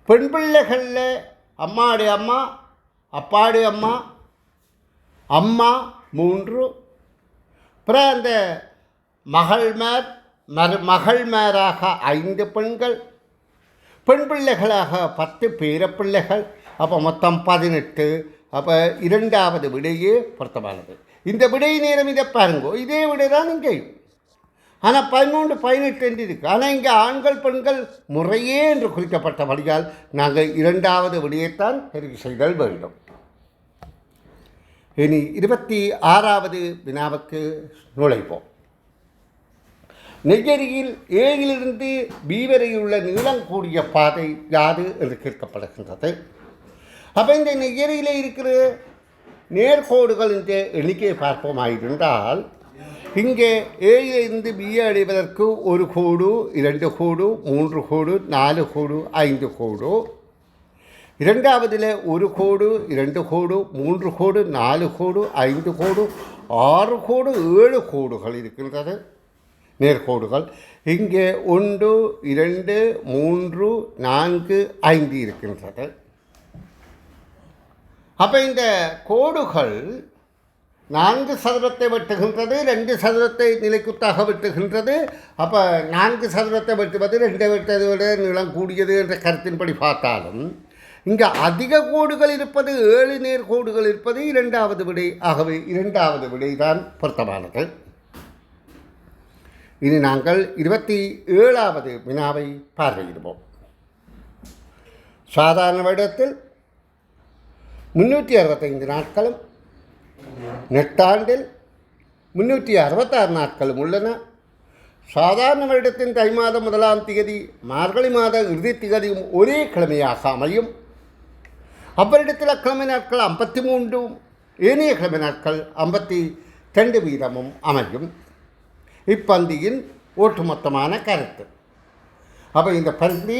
Speaker 1: பெண் பிள்ளைகளில் அம்மாவுடைய அம்மா அப்பாவுடைய அம்மா அம்மா 3, அப்புறம் அந்த மகள்மாராக 5 பெண்கள், பெண் பிள்ளைகளாக 10 பேரப்பிள்ளைகள். அப்போ மொத்தம் 18. அப்போ 2வது விடையே பொருத்தமானது. இந்த விடை நேரம் இதை பாருங்கோ, இதே விடை தான் இங்கேயும். ஆனால் 13 18 என்று இருக்குது. ஆனால் இங்கே ஆண்கள் பெண்கள் முறையே என்று குறிக்கப்பட்டபடியால் நாங்கள் 2வது விடையைத்தான் தெரிவு செய்தல் வேண்டும். இனி 26வது வினாவுக்கு நுழைப்போம். நெய்யரியில் ஏயிலிருந்து பி வரையுள்ள நீளம் கூடிய பாதை யாது என்று கேட்கப்படுகின்றது. அப்போ இந்த நெய்யரியில் இருக்கிற நேர்கோடுகள் என்ற எண்ணிக்கையை பார்ப்போமாயிருந்தால் இங்கே ஏயிலிருந்து பிஏ அடைவதற்கு 1 கோடு, 2 கோடு, 3 கோடு, 4 கோடு, 5 கோடு. இரண்டாவதில் 1 கோடு, 2 கோடு, 3 கோடு, 4 கோடு, 5 கோடு, 6 கோடு, 7 கோடுகள் இருக்கின்றது, நேர்கோடுகள். இங்கே 1, 2, 3, 4, 5 இருக்கின்றது. அப்போ இந்த கோடுகள் 4 சதுரத்தை வெட்டுகின்றது, 2 சதுரத்தை நிலைக்குத்தாக வெட்டுகின்றது. அப்போ 4 சதுரத்தை வெட்டுவது 2 வெட்டதை விட நீளம் கூடியது என்ற கருத்தின்படி பார்த்தாலும் இங்கே அதிக கோடுகள் இருப்பது, 7 நேர்கோடுகள் இருப்பது 2வது விடை. ஆகவே 2வது விடை தான் பொருத்தமானது. இனி நாங்கள் 27வது வினாவை பார்வையிடுவோம். சாதாரண வருடத்தில் 365 நாட்களும், நெட்டாண்டில் 366 நாட்களும் உள்ளன. சாதாரண வருடத்தின் தை மாதம் 1ஆம் திகதி மார்கழி மாத இறுதி திகதியும் ஒரே கிழமையாக அமையும். அவ்வருடத்தில் கிழமை நாட்கள் 53, ஏனைய கிழமை நாட்கள் 52 வீதமும் அமையும். இப்பந்தியின் ஒட்டுமொத்தமான கருத்து. அப்போ இந்த பந்தி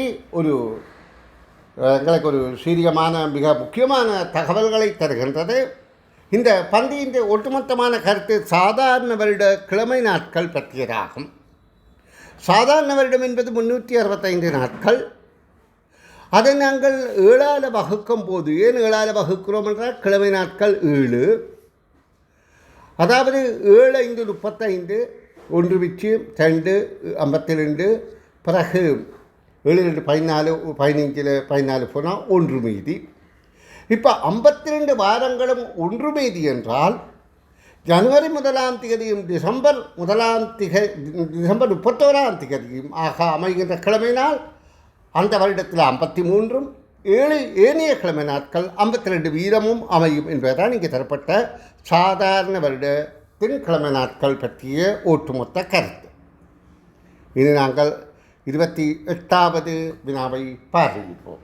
Speaker 1: எங்களுக்கு ஒரு சீரியமான மிக முக்கியமான தகவல்களை தருகின்றது. இந்த பந்தியின் ஒட்டுமொத்தமான கருத்து சாதாரண வருட கிழமை நாட்கள் பற்றியதாகும். சாதாரண வருடம் என்பது 365 நாட்கள். அதை நாங்கள் 7ஆல் வகுக்கும் போது, ஏன் 7ஆல் வகுக்கிறோம் என்றால் கிழமை நாட்கள் 7, அதாவது 7 5 35, 1 மிச்சம் 2 52, பிறகு 7 2 14, 15 14 போனால் 1 மீதி. இப்போ 52 வாரங்களும் 1 மீதி என்றால் ஜனவரி 1ஆம் திகதியும் டிசம்பர் 31ஆம் திகதியும் ஆக அமைகின்ற கிழமை நாள் அந்த வருடத்தில் 53ம், 7 ஏனைய கிழமை நாட்கள் 52 வீதமும் அமையும் என்பதுதான் இங்கே தரப்பட்ட சாதாரண வருடத்தின் கிழமை நாட்கள் பற்றிய ஒட்டுமொத்த கருத்து. இனி நாங்கள் 28வது வினாவை பார்வையிடுவோம்.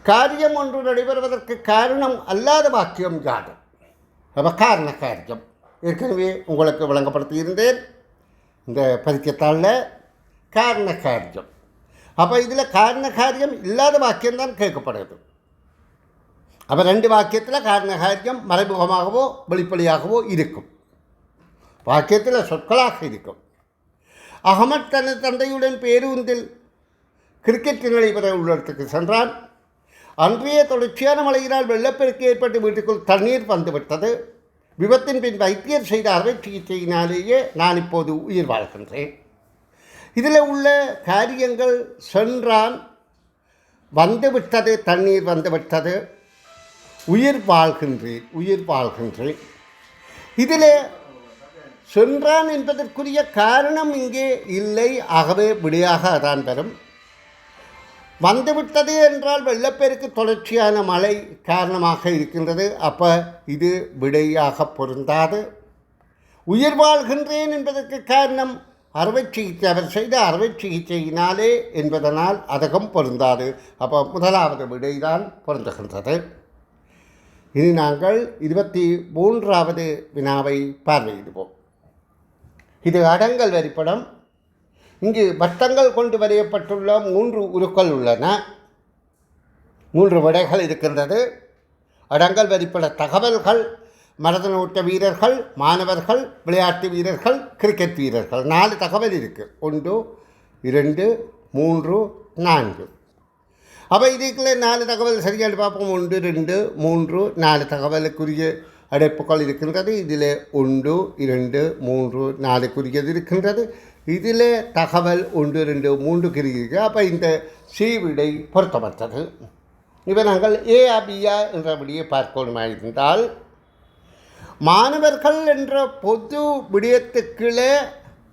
Speaker 1: காரியம் ஒன்று நடைபெறுவதற்கு காரணம் அல்லாத வாக்கியம் யாது? அப்போ காரண காரியம் ஏற்கனவே உங்களுக்கு விளங்கப்படுத்தியிருந்தேன் இந்த பரிச்சயத்தாளில். காரண காரியம், அப்போ இதில் காரண காரியம் இல்லாத வாக்கியம்தான் கேட்கப்படுது. அப்போ 2 வாக்கியத்தில் காரண காரியம் மறைமுகமாகவோ வெளிப்படையாகவோ இருக்கும். வாக்கியத்தில் சொற்களாக இருக்கும். அகமட் தனது தந்தையுடன் பேருந்தில் கிரிக்கெட் நடைபெற உள்ள இடத்துக்கு சென்றான். அன்றைய தொடர்ச்சியான மழையினால் வெள்ளப்பெருக்கு ஏற்பட்டு வீட்டுக்குள் தண்ணீர் வந்துவிட்டது. விபத்தின் பின் வைத்தியர் செய்த அறுவை சிகிச்சையினாலேயே நான் இப்போது உயிர் வாழ்கின்றேன். இதில் உள்ள காரியங்கள் சென்றான், வந்துவிட்டது, தண்ணீர் வந்துவிட்டது, உயிர் வாழ்கின்றேன். இதில் சென்றான் என்பதற்குரிய காரணம் இங்கே இல்லை. ஆகவே விடையாக அதான் பெறும். வந்துவிட்டது என்றால் வெள்ளப்பெருக்கு தொடர்ச்சியான மழை காரணமாக இருக்கின்றது. அப்போ இது விடையாக பொருந்தாது. உயிர் வாழ்கின்றேன் என்பதற்கு காரணம் அறுவை சிகிச்சை, அவர் செய்த அறுவை சிகிச்சையினாலே என்பதனால் அதகம் பொருந்தாது. அப்போ 1வது விடைதான் பொருந்துகின்றது. இனி நாங்கள் 23வது வினாவை பார்வையிடுவோம். இது அடங்கல் வரிப்படம். இங்கு வட்டங்கள் கொண்டு வரையப்பட்டுள்ள 3 உருக்கள் உள்ளன. 3 விடைகள் இருக்கின்றது. அடங்கல் வரிப்பட தகவல்கள்: மரதனோட்ட வீரர்கள், மாணவர்கள், விளையாட்டு வீரர்கள், கிரிக்கெட் வீரர்கள். 4 தகவல் இருக்குது. 1 2 3 4. அப்போ இதுக்குள்ளே 4 தகவல் சரியாக பார்ப்போம். 1 2 3 4 தகவலுக்குரிய அடைப்புகள் இருக்கின்றது. இதில் 1 2 3 4க்குரியது இருக்கின்றது. இதில் தகவல் 1 2 3க்கு. அப்போ இந்த சி விடை பொருத்தமற்றது. இப்போ நாங்கள் ஏஆ பிஆ என்றபடியே பார்க்கணுமாயிருந்தால், மாணவர்கள் என்ற பொது விடயத்துக்குள்ளே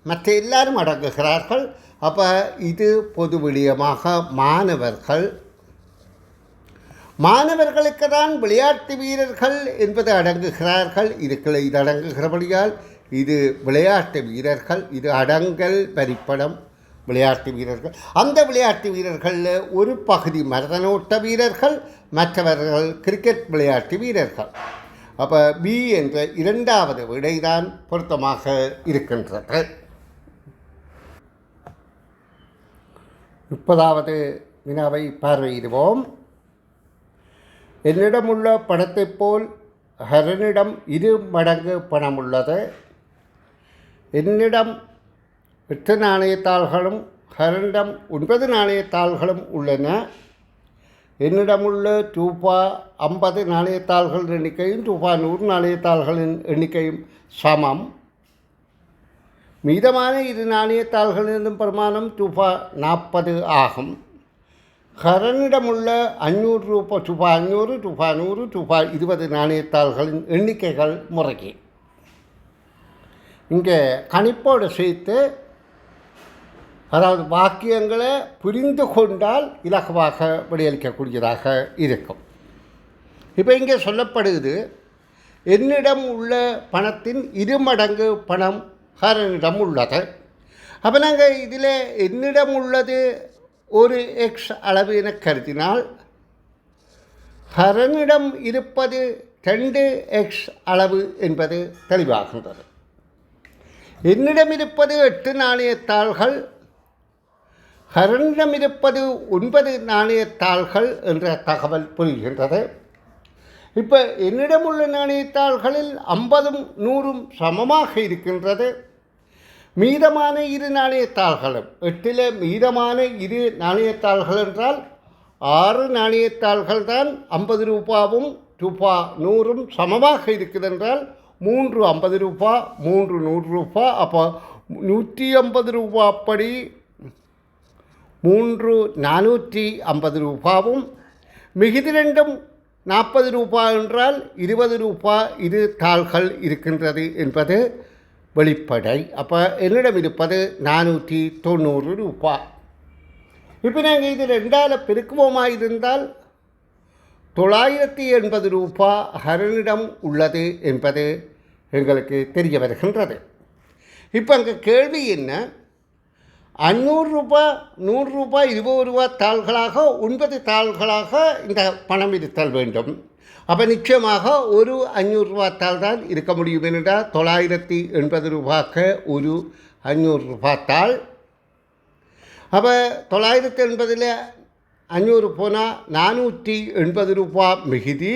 Speaker 1: மற்ற எல்லாரும் அடங்குகிறார்கள். அப்போ இது பொது விடயமாக மாணவர்களுக்கு தான் விளையாட்டு வீரர்கள் என்பது அடங்குகிறார்கள். இதுக்குள்ளே இது அடங்குகிறபடியால் இது விளையாட்டு வீரர்கள், இது அடங்கல் வரிப்படம் விளையாட்டு வீரர்கள். அந்த விளையாட்டு வீரர்களில் ஒரு பகுதி மரதனோட்ட வீரர்கள், மற்றவர்கள் கிரிக்கெட் விளையாட்டு வீரர்கள். அப்போ பி என்ற இரண்டாவது விடைதான் பொருத்தமாக இருக்கின்றது. 30வது வினாவை பார்வையிடுவோம். என்னிடமுள்ள பணத்தைப் போல் ஹரனிடம் 2 மடங்கு பணம் உள்ளது. என்னிடம் 8 நாணயத்தாள்களும் ஹரனிடம் 9 நாணயத்தாள்களும் உள்ளன. என்னிடமுள்ள ரூபாய் 50 நாணயத்தாள்கள் எண்ணிக்கையும் ரூபாய் 100 நாணயத்தாள்களின் எண்ணிக்கையும் சமம். மீதமான 2 நாணயத்தாள்களின் பிரமாணம் ரூபாய் 40 ஆகும். ஹரனிடமுள்ள 500 ரூபாய் 500, ரூபாய் 100, ரூபாய் 20 நாணயத்தாள்களின் எண்ணிக்கைகள் முறையே. இங்கே கணிப்போடு சேர்த்து, அதாவது வாக்கியங்களை புரிந்து கொண்டால் இலகுவாக விடையளிக்கக்கூடியதாக இருக்கும். இப்போ இங்கே சொல்லப்படுது, என்னிடம் உள்ள பணத்தின் 2 மடங்கு பணம் ஹரனிடம் உள்ளது. அப்போ நாங்கள் இதில் என்னிடம் உள்ளது ஒரு எக்ஸ் அளவு என கருதினால், ஹரனிடம் இருப்பது 2 எக்ஸ் அளவு என்பது தெளிவாகின்றது. என்னிடம் இருப்பது 8 நாணயத்தாள்கள், ஹரனிடம் இருப்பது 9 நாணயத்தாள்கள் என்ற தகவல் புரிகின்றது. இப்போ என்னிடம் உள்ள நாணயத்தாள்களில் 50ம் 100ம் சமமாக இருக்கின்றது. மீதமான 2 நாணயத்தாள்களும் 8ல் மீதமான 2 நாணயத்தாள்கள் என்றால் 6 நாணயத்தாள்கள் தான் 50 ரூபாவும் ரூபாய் 100ம் சமமாக இருக்குதென்றால் 3 50 ரூபா, 3 100 ரூபா. அப்போ 150 ரூபாப்படி 3 450 ரூபாவும், மிகுதி 2ம் 40 ரூபாய் என்றால் 20 ரூபாய் 2 தாள்கள் இருக்கின்றது என்பது வெளிப்படை. அப்போ என்னிடம் இருப்பது 490 ரூபாய். இப்போ நாங்கள் இது 2ஆல் பெருக்குவோமாக இருந்தால் 980 ரூபாய் ஹரனிடம் உள்ளது என்பது எங்களுக்கு தெரிய வருகின்றது. இப்போ அங்கே கேள்வி என்ன, 500 ரூபாய் 100 ரூபாய் 20 ரூபாய் தாள்களாக 9 தாள்களாக இந்த பணம் இருத்தல் வேண்டும். அப்போ நிச்சயமாக ஒரு 500 ரூபாத்தாள் தான் இருக்க முடியும் என்றால் 980 ரூபாய்க்கு ஒரு 500 ரூபாத்தாள். அப்போ 980ல் 500 போனால் 480 ரூபாய் மிகுதி.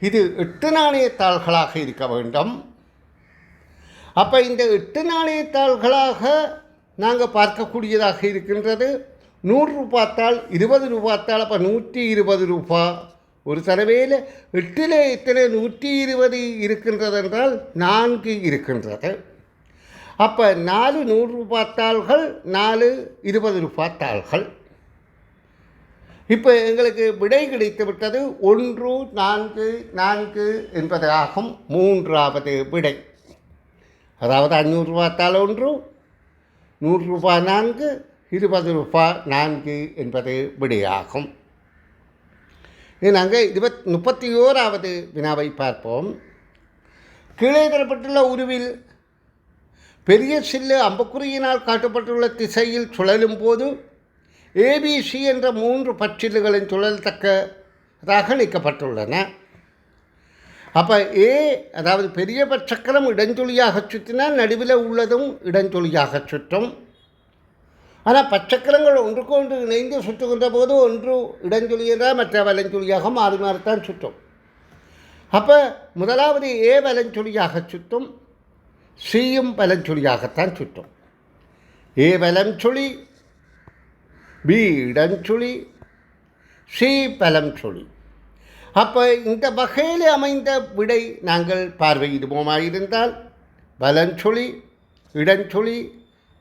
Speaker 1: இது 8 நாணயத்தாள்களாக இருக்க வேண்டும். அப்போ இந்த 8 நாணயத்தாள்களாக நாங்கள் பார்க்கக்கூடியதாக இருக்கின்றது 100 ரூபாத்தாள், 20 ரூபாத்தாள். அப்போ 120 ரூபாய். ஒரு தடவையில் 8ல் எத்தனை 120 இருக்கின்றது என்றால் 4 இருக்கின்றது. அப்போ 4 100 ரூபாத்தாள்கள், 4 20 ரூபாத்தாள்கள். இப்போ எங்களுக்கு விடை கிடைத்து விட்டது 1 4 4 என்பது ஆகும் 3வது விடை. அதாவது 500 ரூபாத்தாள் 1, 100 ரூபாய் 4, 20 ரூபாய் 4 என்பது விடையாகும். நாங்கள் 31வது வினாவை பார்ப்போம். கீழே தரப்பட்டுள்ள உருவில் பெரிய சில்லு அம்புக்குறியினால் காட்டப்பட்டுள்ள திசையில் சுழலும் போது ஏபிசி என்ற 3 பற்றில்லுகளின் சுழல்தக்கதாக நீக்கப்பட்டுள்ளன. அப்போ ஏ, அதாவது பெரிய பற்சக்கரம் இடஞ்சொலியாக சுற்றினால் நடுவில் உள்ளதும் இடஞ்சொலியாக சுற்றும். ஆனால் பச்சக்கரங்கள் ஒன்றுக்கு ஒன்று இணைந்து சுற்றுகின்ற போது ஒன்று இடஞ்சொலி என்றால் மற்ற வலஞ்சொலியாக மாறி மாறித்தான் சுற்றும். அப்போ முதலாவது ஏ வலஞ்சொலியாக சுற்றும், சியும் வலஞ்சொலியாகத்தான் சுற்றும். ஏ வலஞ்சொலி, பி இடஞ்சொலி, சி பலஞ்சொலி. அப்போ இந்த வகையில் அமைந்த விடை நாங்கள் பார்வையிடுவோமாயிருந்தால் வலஞ்சொலி, இடஞ்சொலி,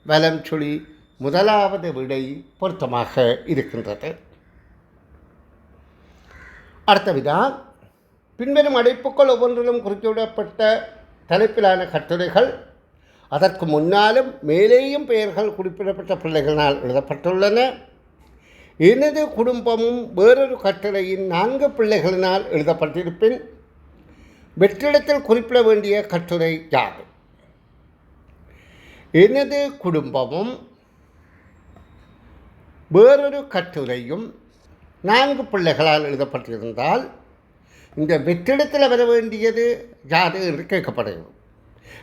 Speaker 1: வலஞ்சொலி முதலாவது விடை பொருத்தமாக இருக்கின்றது. அடுத்த வினா, பின்வரும் அடைப்புக்கள் ஒவ்வொன்றிலும் குறிப்பிடப்பட்ட தலைப்பிலான கட்டுரைகள் அதற்கு முன்னாலும் மேலேயும் பெயர்கள் குறிப்பிடப்பட்ட பிள்ளைகளால் எழுதப்பட்டுள்ளன. எனது குடும்பமும் வேறொரு கட்டுரையின் 4 பிள்ளைகளினால் எழுதப்பட்டிருப்பின் வெற்றிடத்தில் குறிப்பிட வேண்டிய கட்டுரை யாது? எனது குடும்பமும் வேறொரு கட்டுரையும் 4 பிள்ளைகளால் எழுதப்பட்டிருந்தால் இந்த வெற்றிடத்தில் வர வேண்டியது யாது என்று கேட்கப்படுகிறது.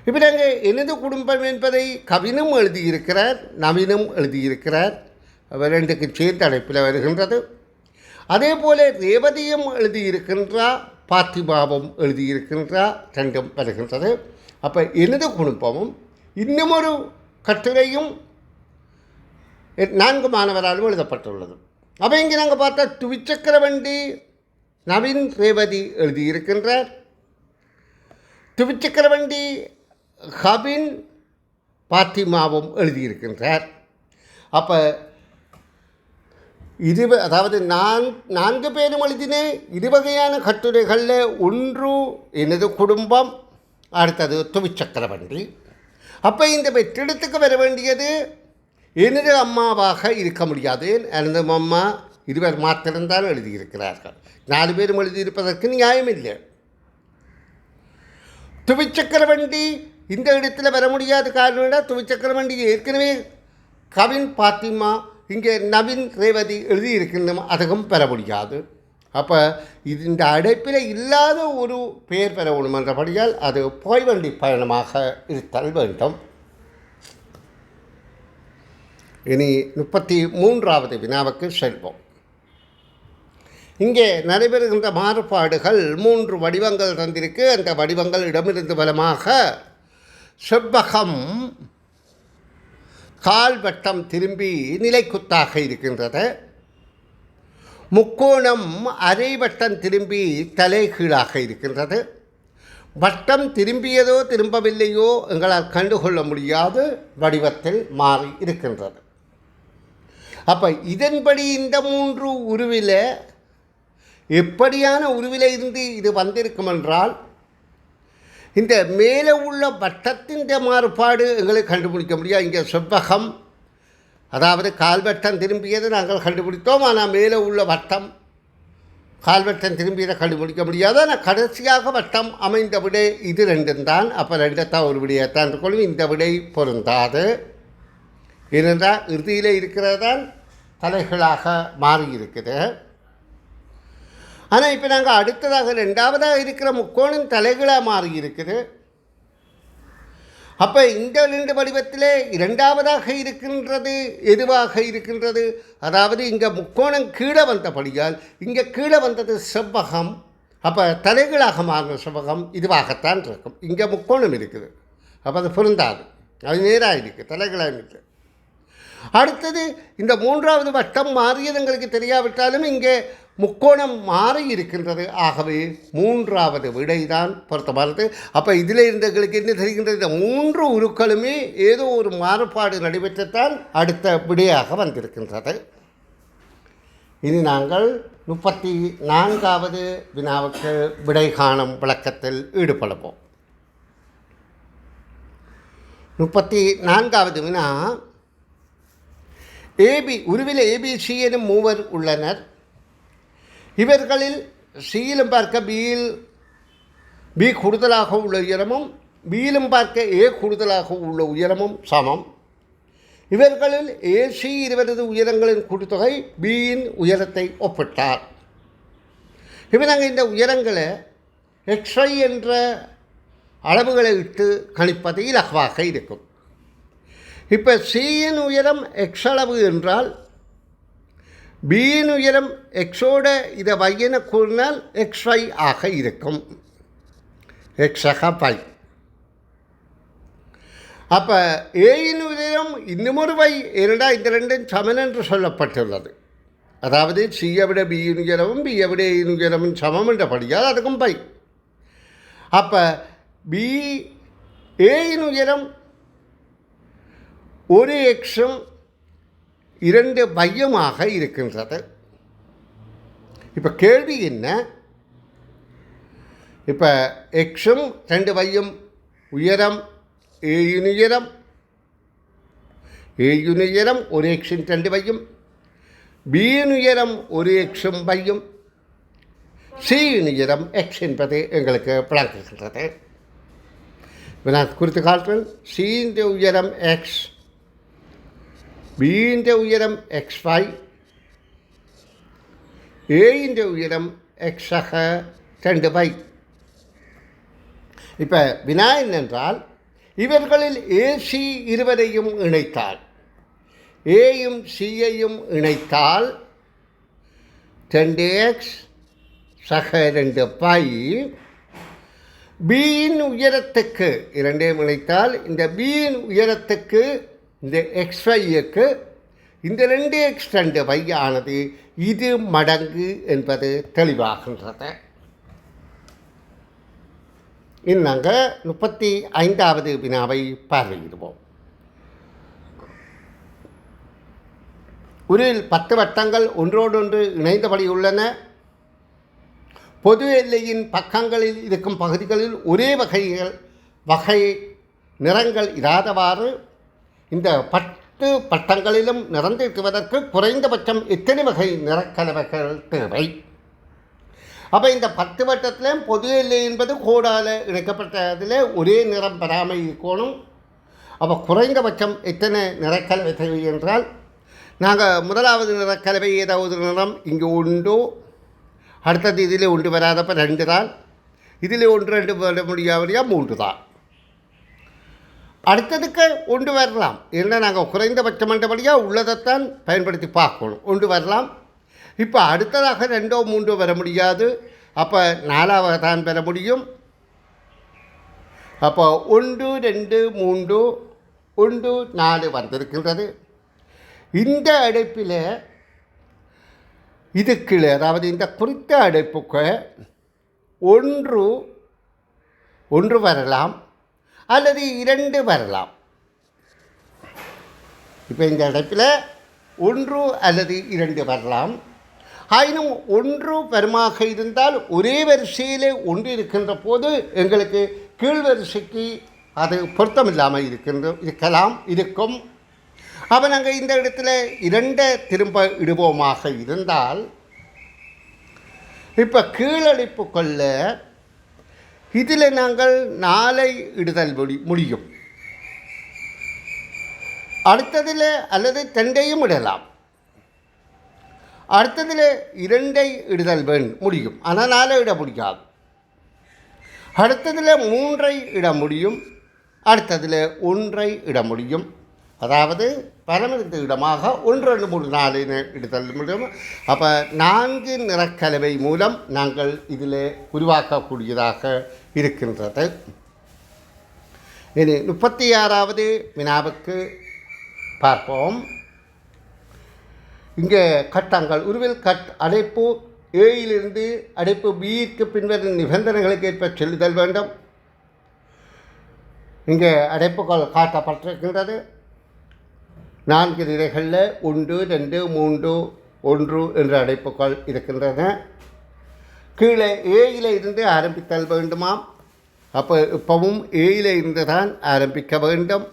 Speaker 1: இப்போ நாங்கள் எனது குடும்பம் என்பதை கவினும் எழுதியிருக்கிறார், நவீனும் எழுதியிருக்கிறார். அவர் 2க்கு சேர்ந்த அழைப்பில் வருகின்றது. அதே போல் ரேவதியும் எழுதியிருக்கின்றா, பாத்திமாவும் எழுதியிருக்கின்றா, 2ம் வருகின்றது. அப்போ எனது குடும்பமும் இன்னும் ஒரு கட்டுரையும் 4 மாணவராலும் எழுதப்பட்டுள்ளது. அப்போ இங்கே நாங்கள் பார்த்தா துவிச்சக்கரவண்டி நவீன் ரேவதி எழுதியிருக்கின்றார். துவிச்சக்கரவண்டி கவின் பாத்திமாவும் எழுதியிருக்கின்றார். அப்போ அதாவது 4 பேரும் எழுதின 2 வகையான கட்டுரைகளில் ஒன்று எனது குடும்பம், அடுத்தது துவிச்சக்கரவண்டி. அப்போ இந்த வெற்றிடத்துக்கு வர வேண்டியது எனது அம்மாவாக இருக்க முடியாது. எனது அம்மா 2 மாத்திரம்தான் எழுதியிருக்கிறார்கள். 4 பேரும் எழுதியிருப்பதற்கு நியாயம் இல்லை. துவிச்சக்கரவண்டி இந்த இடத்துல வர முடியாத காரணம் துவிச்சக்கரவண்டி ஏற்கனவே கவின் பாத்திமா, இங்கே நவீன் ரேவதி எழுதியிருக்கின்றன, அதுவும் பெற முடியாது. அப்போ இது இந்த அடைப்பில் இல்லாத ஒரு பெயர் பெற வேணும் என்றபடியால் அது போய்வண்டி பயணமாக இருத்தல் வேண்டும். இனி 33வது வினாவுக்கு செல்வோம். இங்கே நடைபெறுகின்ற மாறுபாடுகள் 3 வடிவங்கள் தந்திருக்கு. அந்த வடிவங்கள் இடமிருந்து பலமாக செவ்வகம் கால்வட்டம் திரும்பி நிலைக்குத்தாக இருக்கின்றது. முக்கோணம் அரைவட்டம் திரும்பி தலைகீழாக இருக்கின்றது. வட்டம் திரும்பியதோ திரும்பவில்லையோ எங்களால் கண்டுகொள்ள முடியாத வடிவத்தில் மாறி இருக்கின்றது. அப்போ இதன்படி இந்த 3 உருவில் எப்படியான உருவில் இருந்து இது வந்திருக்கும் என்றால், இந்த மேலே உள்ள வட்டத்தின் மாறுபாடு எங்களுக்கு கண்டுபிடிக்க முடியாது. இங்கே செவ்வகம், அதாவது கால்வட்டம் திரும்பியது நாங்கள் கண்டுபிடித்தோம். ஆனால் மேலே உள்ள வட்டம் கால்வட்டம் திரும்பியதை கண்டுபிடிக்க முடியாது. ஆனால் கடைசியாக வட்டம் அமைந்த விடை இது 2 தான். அப்போ 2 ஒரு விடையைத்தான் இருக்கணும். இந்த விடை பொருந்தாது. ஏனென்றால் இறுதியில் இருக்கிறதான் தலைகளாக மாறி இருக்குது. ஆனால் இப்போ நாங்கள் அடுத்ததாக 2வதாக இருக்கிற முக்கோணம் தலைகளாக மாறி இருக்குது. அப்போ இந்த 2 வடிவத்தில் 2வதாக இருக்கின்றது எதுவாக இருக்கின்றது? அதாவது இங்கே முக்கோணம் கீழே வந்தபடியால் இங்கே கீழே வந்தது செவ்வகம். அப்போ தலைகளாக மாறின செவ்வகம் இதுவாகத்தான் இருக்கும். இங்கே முக்கோணம் இருக்குது, அப்போ அது பொருந்தாது, அது நேராக இருக்குது, தலைகளாக இருக்குது. அடுத்தது இந்த 3வது வட்டம் மாறியது எங்களுக்கு தெரியாவிட்டாலும் இங்கே முக்கோணம் மாறி இருக்கின்றது. ஆகவே 3வது விடைதான் பொருத்தமானது. அப்போ இதில் இருந்தவர்களுக்கு என்ன தெரிகின்றது? இந்த 3 உருக்களுமே ஏதோ ஒரு மாறுபாடு நடைபெற்றுத்தான் அடுத்த விடையாக வந்திருக்கின்றது. இனி நாங்கள் 34வது வினாவுக்கு விடை காணும் விளக்கத்தில் ஈடுபடுவோம். 34வது வினா, உருவில் ஏபிசி எனும் 3 உள்ளனர். இவர்களில் சியிலும் பார்க்க பி கூடுதலாக உள்ள உயரமும் பியிலும் பார்க்க ஏ கூடுதலாக உள்ள உயரமும் சமம். இவர்களில் ஏசி 20 உயரங்களின் கூட்டுத்தொகை பியின் உயரத்தை ஒப்பிட்டார். இப்போ நாங்கள் இந்த உயரங்களை XY என்ற அளவுகளை இட்டு கணிப்பது இலகுவாக இருக்கும். இப்போ சியின் உயரம் X அளவு என்றால் பியின் உயரம் எக்ஸோட இதை வையன கூறினால் XY ஆக இருக்கும். எக்ஸாக பை. அப்போ ஏயின் உயரம் இன்னுமொரு வை, ஏனென்றால் இந்த 2 சமன் என்று சொல்லப்பட்டுள்ளது. அதாவது சியை விட பியின் உயரமும் பியை விட ஏயின் உயரமும் சமம் என்றபடியால் அதுக்கும் பை. அப்போ ஏயின் உயரம் 1 எக்ஸும் 2 பையுமாக இருக்கின்றது. இப்போ கேள்வி என்ன? இப்போ எக்ஸும் 2 பையும் உயரம் ஏயின் உயரம் 1 எக்ஸும் 2 பையும், பியின் உயரம் 1 எக்ஸும் பையும், சியின் உயரம் எக்ஸ் என்பது எங்களுக்கு விளக்குகின்றது. இப்போ நான் குறித்து காட்டுறேன். சியின் உயரம் எக்ஸ், பியின் உயரம் x5, ஏயின் உயரம் எக்ஸாக 2π. இப்போ வினா என்னென்றால், இவர்களில் ஏசி இருவரையும் இணைத்தால், ஏயும் சியையும் இணைத்தால் 2x சக 2π, பியின் உயரத்துக்கு இரண்டையும் இணைத்தால் இந்த பியின் உயரத்துக்கு இந்த x5க்கு இந்த 2x 2π ஆனது இது மடங்கு என்பது தெளிவாகின்றது. இன்று நாங்கள் 35வது வினாவை பார்வையிடுவோம். ஒரு 10 வட்டங்கள் ஒன்றோடொன்று இணைந்தபடி உள்ளன. பொது எல்லையின் பக்கங்களில் இருக்கும் பகுதிகளில் ஒரே வகை நிறங்கள் இராதவாறு இந்த 10 வட்டங்களிலும் நிறந்திருக்குவதற்கு குறைந்தபட்சம் எத்தனை வகை நிறக்கலவைகள் தேவை? அப்போ இந்த 10 வட்டத்திலும் பொது எல்லை என்பது கோடால் இணைக்கப்பட்டதில் ஒரே நிறம் பெறாமல் இருக்கணும். அப்போ குறைந்தபட்சம் எத்தனை நிறக்கலவை தேவை என்றால், நாங்கள் முதலாவது நிறக்கலவை ஏதாவது நிறம் இங்கே உண்டோ, அடுத்தது இதில் ஒன்று வராதப்போ 2 தான், இதில் 1 2 வர முடியாமலையா 3 தான். அடுத்ததுக்கு 1 வரலாம். ஏன்னா நாங்கள் குறைந்தபட்சம் மண்டபடியாக உள்ளதைத்தான் பயன்படுத்தி பார்க்கணும். 1 வரலாம். இப்போ அடுத்ததாக 2 3 வர முடியாது. அப்போ 4வது தான் பெற முடியும். அப்போ 1 2 3 1 4 வந்திருக்கின்றது. இந்த அடைப்பில் இதுக்கு, அதாவது இந்த குறித்த அடைப்புக்கு 1 வரலாம் அல்லது 2 வரலாம். இப்போ இந்த அடைப்பில் 1 அல்லது 2 வரலாம். ஆயினும் 1 பெருமாக இருந்தால் ஒரே வரிசையில் 1 இருக்கின்ற போது எங்களுக்கு கீழ் வரிசைக்கு அது பொருத்தமில்லாமல் இருக்கும். அப்போ நாங்கள் இந்த இடத்துல 2 திரும்ப இடுவோமாக இருந்தால், இப்போ கீழடிப்புக்குள்ள இதில் நாங்கள் 4 இடுதல் முடியும். அடுத்ததில் அல்லது 2ஐயும் இடலாம். அடுத்ததில் 2ஐ இடுதல் முடியும், ஆனால் 4 இட முடியாது. அடுத்ததில் 3ஐ இட முடியும், அடுத்ததில் 1ஐ இட முடியும். அதாவது பரமிருந்த இடமாக 1 2 3 4 இடுதல் முடியும். அப்போ 4 நிறக்கலவை மூலம் நாங்கள் இதில் உருவாக்கக்கூடியதாக இருக்கின்றது. இனி 36வது வினாவுக்கு பார்ப்போம். இங்கே கட்டங்கள் உருவில் அடைப்பு ஏயிலிருந்து அடைப்பு பிக்கு பின்வரும் நிபந்தனைகளுக்கு ஏற்ப செல்லுதல் வேண்டும். இங்கே அடைப்புகள் காட்டப்பட்டிருக்கின்றது. 4 நிலைகளில் 1 2 3 1 என்ற அடைப்புகள் இருக்கின்றன. கீழே ஏயில் இருந்து ஆரம்பித்தல் வேண்டுமாம். அப்போ இப்பவும் ஏயில் இருந்து தான் ஆரம்பிக்க வேண்டும்.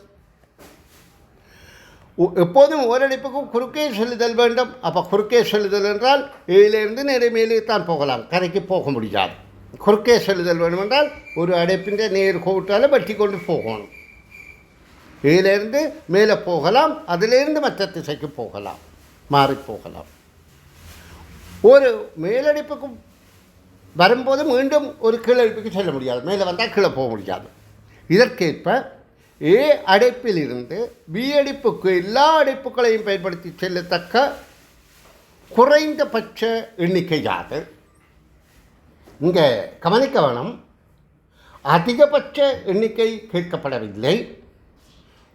Speaker 1: எப்போதும் ஓரடைப்புக்கும் குறுக்கே செல்லுதல் வேண்டும். அப்போ குறுக்கே செல்லுதல் என்றால் ஏயிலிருந்து நேரே மேலே தான் போகலாம், கரைக்கு போக முடியாது. குறுக்கே செல்லுதல் வேண்டும் என்றால் ஒரு அடைப்பின் நேர் கோட்டால் வெட்டி கொண்டு போகணும். இதிலிருந்து மேலே போகலாம், அதிலிருந்து மற்ற திசைக்கு போகலாம், மாறி போகலாம். ஒரு மேலடைப்புக்கு வரும்போது மீண்டும் ஒரு கீழடைப்புக்கு செல்ல முடியாது, மேலே வந்தால் கீழே போக முடியாது. இதற்கேற்ப ஏ அடைப்பிலிருந்து பி அடைப்புக்கு எல்லா அடைப்புகளையும் பயன்படுத்தி செல்லத்தக்க குறைந்தபட்ச எண்ணிக்கை யாது? இங்கே கவனிக்க வேணும், அதிகபட்ச எண்ணிக்கை கேட்கப்படவில்லை,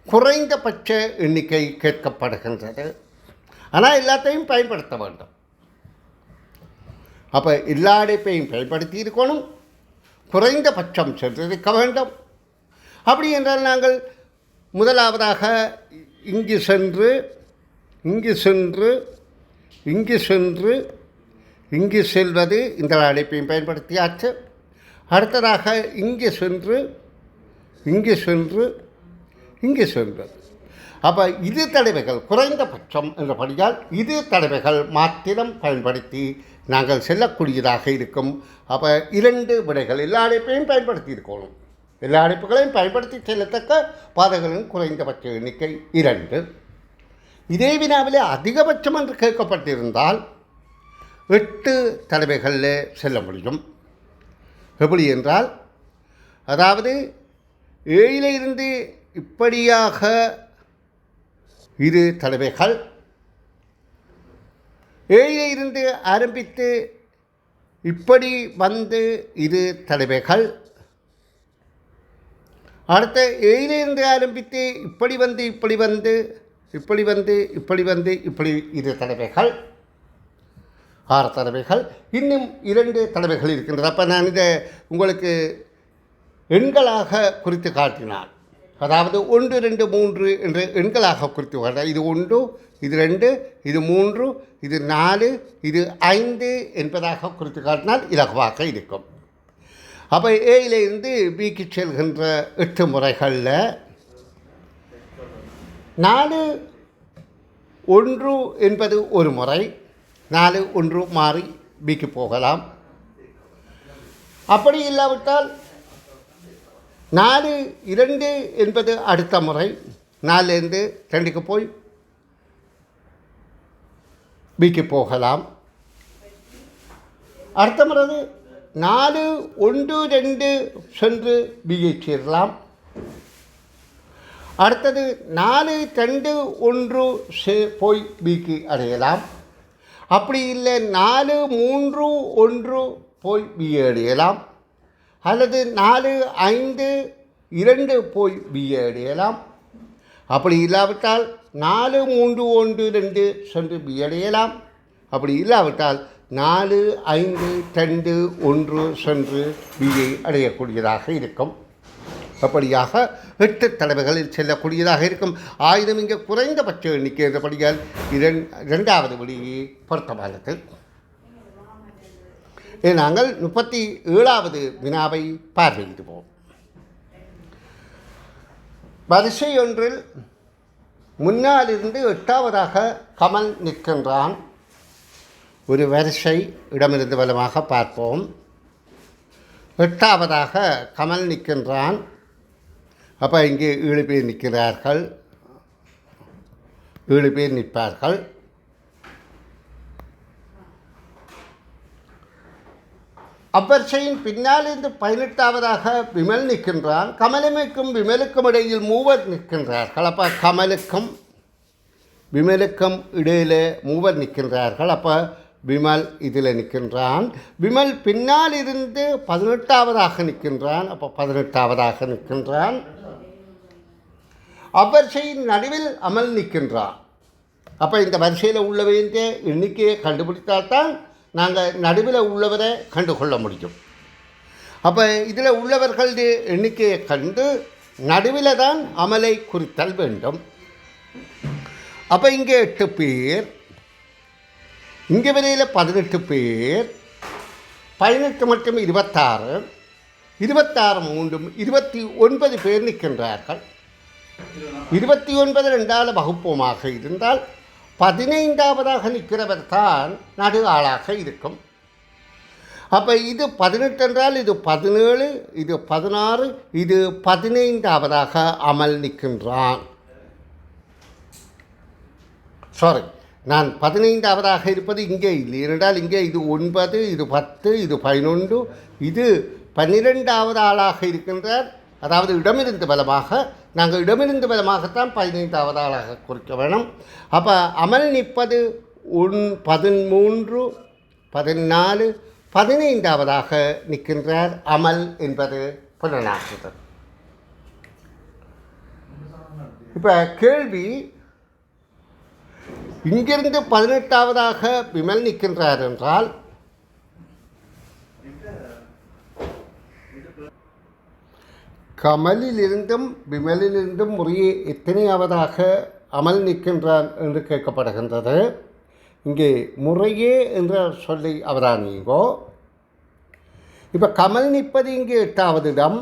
Speaker 1: குறைந்தபட்ச எண்ணிக்கை கேட்கப்படுகின்றது. ஆனால் எல்லாத்தையும் பயன்படுத்த வேண்டும். அப்போ எல்லா அடைப்பையும் பயன்படுத்தி இருக்கணும், குறைந்தபட்சம் சென்றிருக்க வேண்டும். அப்படி என்றால் நாங்கள் முதலாவதாக இங்கு சென்று இங்கு சென்று இங்கு சென்று இங்கு செல்வது இந்த அடைப்பையும் பயன்படுத்தியாச்சு. அடுத்ததாக இங்கு சென்று இங்கு சென்று இங்கு செல்வது. அப்போ இது தடவைகள் குறைந்தபட்சம் என்றபடியால் இது தடவைகள் மாத்திரம் பயன்படுத்தி நாங்கள் செல்லக்கூடியதாக இருக்கும். அப்போ 2 விடைகள் எல்லா அடைப்பையும் பயன்படுத்தி இருக்கணும். எல்லா அடைப்புகளையும் பயன்படுத்தி செல்லத்தக்க பாதைகளின் குறைந்தபட்ச எண்ணிக்கை 2. இதே வினாவிலே அதிகபட்சம் என்று கேட்கப்பட்டிருந்தால் 8 தடவைகளில் செல்ல முடியும். எப்படி என்றால், அதாவது 7 இப்படியாக 2 தடவைகள், 7 ஆரம்பித்து இப்படி வந்து 2 தடவைகள், அடுத்த 7 ஆரம்பித்து இப்படி வந்து இப்படி வந்து இப்படி வந்து இப்படி வந்து இப்படி 2 தடவைகள், 6 தடவைகள், இன்னும் 2 தடவைகள் இருக்கின்றது. அப்போ நான் இதை உங்களுக்கு எண்களாக குறித்து காட்டினான். அதாவது 1, 2, 3 என்று எண்களாக குறித்து காட்டினார். இது 1, இது 2, இது 3, இது 4, இது 5 என்பதாக குறித்து காட்டினால் இலகுவாக இருக்கும். அப்போ ஏயிலிருந்து பிக்கு செல்கின்ற 8 முறைகளில் 4, 1 என்பது ஒரு முறை, 4, 1 மாறி பிக்கு போகலாம். அப்படி இல்லாவிட்டால் 4, 2 என்பது அடுத்த முறை, 4லேருந்து 2க்கு போய் பிக்கு போகலாம். அடுத்த முறை 4, 1, 2 சென்று பியை சேரலாம். அடுத்தது 4, 2, 1 போய் பிக்கு அடையலாம். அப்படி இல்லை 4, 3, 1 போய் பியை அடையலாம். அல்லது 4, 5, 2 போய் பியை அடையலாம். அப்படி இல்லாவிட்டால் 4, 3, 1, 2 சென்று பி அடையலாம். அப்படி இல்லாவிட்டால் 4, 5, 2, 1 சென்று பியை அடையக்கூடியதாக இருக்கும். அப்படியாக 8 தடவைகளில் செல்லக்கூடியதாக இருக்கும். ஆயுதம் இங்கே குறைந்தபட்ச எண்ணிக்கை என்றபடியால் 2வது விடியை பொருத்தமானது. நாங்கள் 37வது வினாவை பார்வையிடுவோம். வரிசை ஒன்றில் முன்னாலிருந்து 8வதாக கமல் நிற்கின்றான். ஒரு வரிசை இடமிருந்து வலமாக பார்ப்போம். 8வதாக கமல் நிற்கின்றான். அப்போ இங்கே 7 பேர் நிற்கிறார்கள், 7 பேர் நிற்பார்கள். அவ்வரிசையின் பின்னால் இருந்து 18வதாக விமல் நிற்கின்றான். கமலுக்கும் விமலுக்கும் இடையில் 3 நிற்கின்றார்கள். அப்போ கமலுக்கும் விமலுக்கும் இடையில் 3 நிற்கின்றார்கள். அப்போ விமல் இதில் நிற்கின்றான். விமல் பின்னால் இருந்து 18வதாக நிற்கின்றான். அப்போ 18வதாக நிற்கின்றான். அவ்வரிசையின் நடுவில் அமல் நிற்கின்றான். அப்போ இந்த வரிசையில் உள்ள வேண்டிய எண்ணிக்கையை கண்டுபிடித்தால்தான் நாங்கள் நடுவில் உள்ளவரை கண்டுகொள்ள முடியும். அப்போ இதில் உள்ளவர்களுடைய எண்ணிக்கையை கண்டு நடுவில் தான் அமலை குறித்தல் வேண்டும். அப்போ இங்கே 8 பேர், இங்கே வரையில் 18 பேர், 18 மற்றும் 26, 26 3 29 பேர் நிற்கின்றார்கள். 29 2ஆல் வகுப்போமாக இருந்தால் 15வதாக நிற்கிறவர் தான் நடு ஆளாக இருக்கும். அப்போ இது 18 என்றால் இது 17, இது 16, இது 15வதாக அமல் நிற்கின்றான். சாரி, நான் 15வதாக இருப்பது இங்கே இல்லை. ஏனென்றால் இங்கே இது 9, இது 10, இது 11, இது 12வது ஆளாக இருக்கின்றார். அதாவது இடமிருந்து பலமாக, நாங்கள் இடமிருந்து பலமாகத்தான் 15வது ஆளாக குறிக்க வேணும். அப்போ அமல் நிற்பது 13, 14, 15வதாக நிற்கின்றார். அமல் என்பது புலனாக்குதல். இப்போ கேள்வி, இங்கிருந்து 18வதாக விமல் நிற்கின்றார் என்றால் கமலிலிருந்தும் விமலிலிருந்தும் முறையே எத்தனையாவதாக அமல் நிற்கின்றான் என்று கேட்கப்படுகின்றது. இங்கே முறையே என்ற சொல்லி அவதானிங்கோ. இப்போ கமல் நிற்பது இங்கே 8வது இடம்,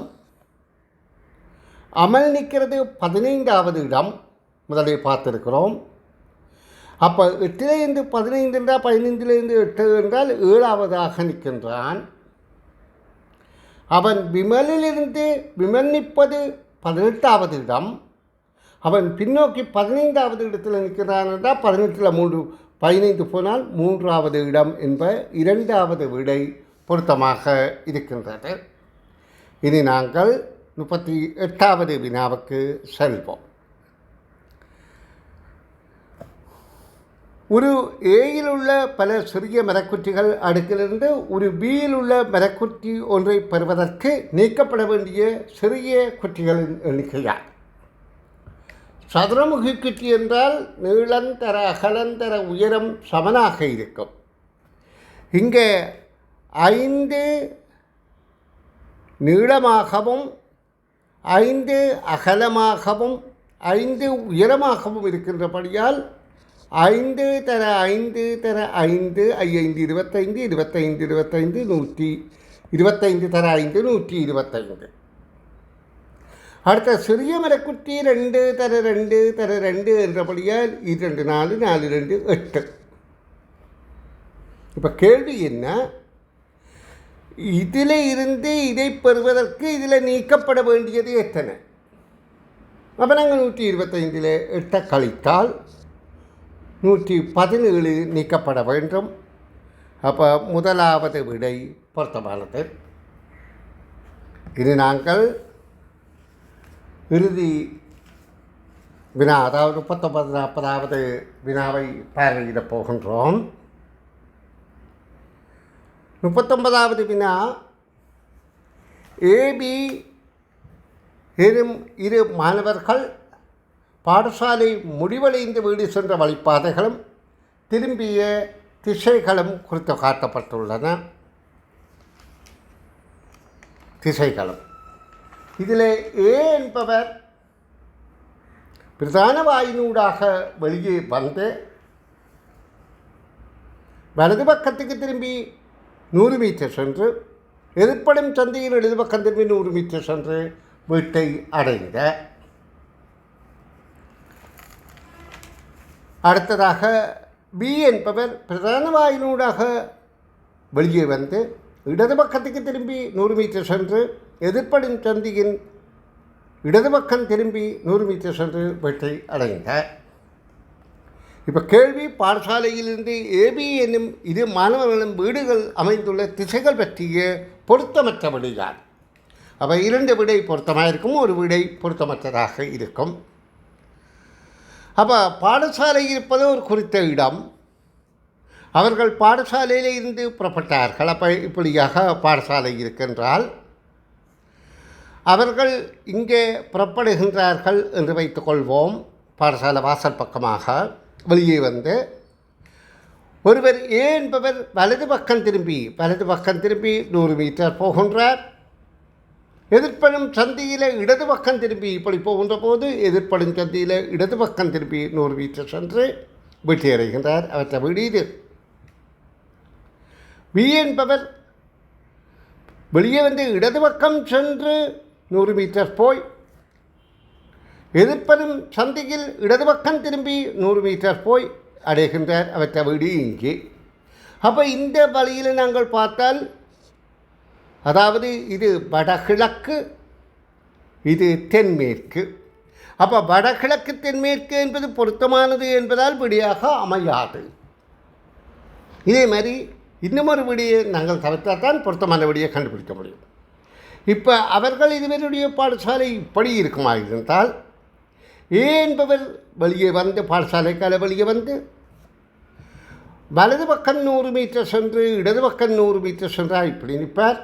Speaker 1: அமல் நிற்கிறது 15வது இடம் முதலில் பார்த்துருக்கிறோம். அப்போ 8லேருந்து 15 என்றால் 15லேருந்து 8 என்றால் 7வதாக நிற்கின்றான். அவன் விமலிலிருந்து விமர்ணிப்பது 18வது இடம். அவன் பின்னோக்கி 15வது இடத்தில் நிற்கிறான் என்றால் 18ல் 15 போனால் 3வது இடம் என்ப 2வது விடை பொருத்தமாக இருக்கின்றது. இனி நாங்கள் 38வது வினாவுக்கு செல்வோம். ஒரு ஏயில் உள்ள பல சிறிய மரக்குற்றிகள் அடுக்கிலிருந்து ஒரு பியில் உள்ள மரக்குற்றி ஒன்றை பெறுவதற்கு நீக்கப்பட வேண்டிய சிறிய குற்றிகளின் எண்ணிக்கையால். சதுரமுகி குற்றி என்றால் நீளந்தர அகலந்தர உயரம் சமனாக இருக்கும். இங்கே 5 நீளமாகவும் 5 அகலமாகவும் 5 உயரமாகவும் இருக்கின்றபடியால் 5 தர 5 தர 5 5 25 25 25 125 தர 5 125. அடுத்த சிறிய மரக்குட்டி 2 தர 2 தர 2 என்றபடியால் 2 4 4 2 8. இப்போ கேள்வி என்ன, இதில் இருந்து இதை பெறுவதற்கு இதில் நீக்கப்பட வேண்டியது எத்தனை? அப்போ நாங்கள் 125 8 கழித்தால் 117 நீக்கப்பட வேண்டும். அப்போ முதலாவது விடை பொருத்தமானது. இது நாங்கள் இறுதி வினா, அதாவது 39 40வது வினாவை பார்வையிடப் போகின்றோம். 39வது வினா, ஏபி எனும் இரு மாணவர்கள் பாடசாலை முடிவடைந்து வீடு சென்ற வழிப்பாதைகளும் திரும்பிய திசைகளும் குறித்து காட்டப்பட்டுள்ளன. திசைகளும் இதில் ஏ என்பவர் பிரதான வாயினூடாக வெளியே வந்து வலது பக்கத்துக்கு திரும்பி 100 மீட்டர் சென்று எதிர்ப்படும் சந்தையின் இடது பக்கம் திரும்பி 100 மீட்டர் சென்று வீட்டை அடைந்த. அடுத்ததாக பி என்பவர் பிரதான வாயினூடாக வெளியே வந்து இடது பக்கத்துக்கு திரும்பி 100 மீட்டர் சென்று எதிர்ப்படும் சந்தியின் இடது பக்கம் திரும்பி 100 மீட்டர் சென்று வீட்டை அடைந்த. இப்போ கேள்வி, பாடசாலையிலிருந்து ஏபி என்னும் இரு மாணவர்களும் வீடுகள் அமைந்துள்ள திசைகள் பற்றிய பொருத்தமற்ற விடையார். அப்போ 2 விடை பொருத்தமாக இருக்கும், ஒரு விடை பொருத்தமற்றதாக இருக்கும். அப்போ பாடசாலை இருப்பது ஒரு குறித்த இடம். அவர்கள் பாடசாலையில் இருந்து புறப்பட்டார்கள். அப்போ இப்படியாக பாடசாலை இருக்கின்றால் அவர்கள் இங்கே புறப்படுகின்றார்கள் என்று வைத்துக்கொள்வோம். பாடசாலை வாசல் பக்கமாக வெளியே வந்து ஒருவர் ஏ என்பவர் வலது பக்கம் திரும்பி 100 மீட்டர் போகின்றார். எதிர்ப்படும் சந்தியில் இடது பக்கம் திரும்பி இப்படி போகின்ற போது எதிர்ப்படும் சந்தியில் இடது பக்கம் திரும்பி 100 மீட்டர் சென்று வீட்டை அடைகின்றார். அவற்றை வீடு இது. பி என்பவர் வெளியே வந்து இடது பக்கம் சென்று 100 மீட்டர் போய் எதிர்ப்படும் சந்தியில் இடது பக்கம் திரும்பி 100 மீட்டர் போய் அடைகின்றார். அவற்றை வீடு இங்கே. அப்போ இந்த வழியில் நாங்கள் பார்த்தால், அதாவது இது வடகிழக்கு, இது தென்மேற்கு. அப்போ வடகிழக்கு தென்மேற்கு என்பது பொருத்தமானது என்பதால் விடியாக அமையாது. இதே மாதிரி இன்னமொரு விடியை நாங்கள் தவிர்த்தால் தான் பொருத்தமான விடியை கண்டுபிடிக்க முடியும். இப்போ அவர்கள் இதுவருடைய பாடசாலை இப்படி இருக்குமா இருந்தால், ஏ என்பவர் வெளியே வந்து பாடசாலைக்கால வெளியே வந்து வலது பக்கம் 100 மீட்டர் சென்று இடது பக்கம் 100 மீட்டர் சென்றால் இப்படி நிற்பார்.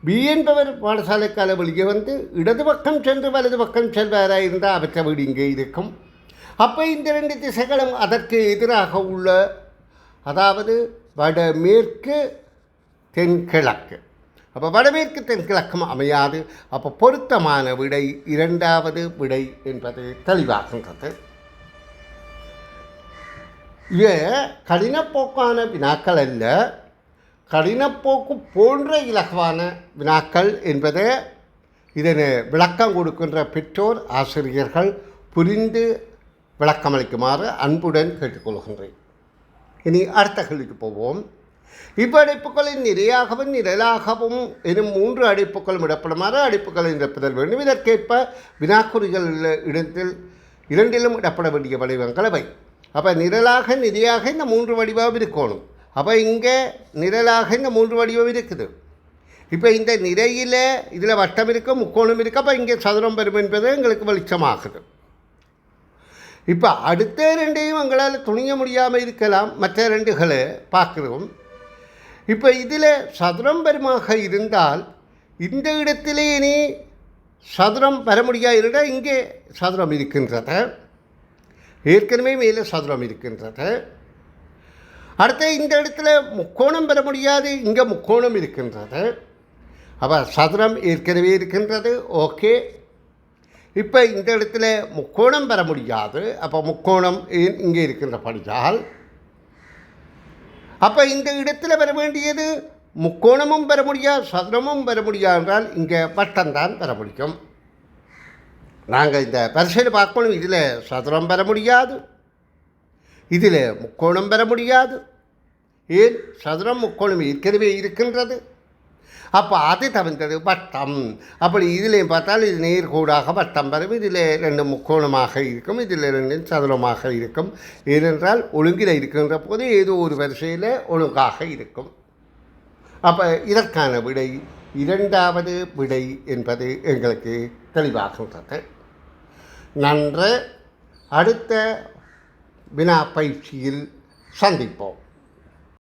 Speaker 1: பி என்பவர் பாடசாலைக்கால வெளியே வந்து இடது பக்கம் சென்று வலது பக்கம் செல்வாராக இருந்தால் அவற்றை வீடு இங்கே இருக்கும். அப்போ இந்த 2 திசைகளும் அதற்கு எதிராக உள்ள, அதாவது வடமேற்கு தென்கிழக்கு. அப்போ வடமேற்கு தென்கிழக்கும் அமையாது. அப்போ பொருத்தமான விடை 2வது விடை என்பது தெளிவாகின்றது. இவை கடினப்போக்கான வினாக்கள் அல்ல, கடினப்போக்கு போன்ற இலகுவான வினாக்கள் என்பதை இதனை விளக்கம் கொடுக்கின்ற பெற்றோர் ஆசிரியர்கள் புரிந்து விளக்கமளிக்குமாறு அன்புடன் கேட்டுக்கொள்கின்றேன். இனி அடுத்த கேள்விக்கு போவோம். இப்போ அடைப்புகளில் நிறையாகவும் நிரலாகவும் எனும் 3 அடைப்புகளும் இடப்படுமாறு அடைப்புகளை நிரப்புதல் வேண்டும். இதற்கேற்ப வினாக்குறிகள் இடத்தில் இரண்டிலும் இடப்பட வேண்டிய வடிவங்கள் அவை. அப்போ நிரலாக நிறையாக இந்த 3 வடிவம் இருக்கணும். அப்போ இங்கே நிரலாக இந்த 3 வடிவம் இருக்குது. இப்போ இந்த நிறையில் இதில் வட்டம் இருக்குது, முக்கோணம் இருக்குது. அப்போ இங்கே சதுரம் பெறும் என்பது எங்களுக்கு வெளிச்சமாகுது. இப்போ அடுத்த 2ஐயும் எங்களால் துணிய முடியாமல் இருக்கலாம். மற்ற 2களை பார்க்குறோம். இப்போ இதில் சதுரம் பெருமாக இருந்தால் இந்த இடத்திலே இனி சதுரம் பெற முடியாது இருந்தால் இங்கே சதுரம் இருக்கின்றது. ஏற்கனவே மேலே சதுரம் இருக்கின்றது. அடுத்த இந்த இடத்துல முக்கோணம் பெற முடியாது, இங்கே முக்கோணம் இருக்கின்றது. அப்போ சதுரம் ஏற்கனவே இருக்கின்றது. ஓகே. இப்போ இந்த இடத்துல முக்கோணம் பெற முடியாது. அப்போ முக்கோணம் இங்கே இருக்கின்றபடியால் அப்போ இந்த இடத்துல பெற வேண்டியது முக்கோணமும் பெற முடியாது, சதுரமும் பெற முடியாது என்றால் இங்கே வட்டம்தான் பெற முடியும். நாங்கள் இந்த பரிசையில் பார்க்கணும். இதில் சதுரம் பெற முடியாது, இதில் முக்கோணம் பெற முடியாது. ஏன்? சதுரம் முக்கோணம் ஏற்கனவே இருக்கின்றது. அப்போ அது தவிர்த்தது வட்டம். அப்படி இதிலையும் பார்த்தால் இது நேர்கோடாக வட்டம் பெறும். இதில் 2 முக்கோணமாக இருக்கும், இதில் 2 சதுரமாக இருக்கும். ஏனென்றால் ஒழுங்கில் இருக்கின்ற போது ஏதோ ஒரு வரிசையில் ஒழுங்காக இருக்கும். அப்போ இதற்கான விடை 2வது விடை என்பது எங்களுக்கு தெளிவாகின்றது. நன்று. அடுத்த வினா பயிற்சியில் சந்திப்போம்.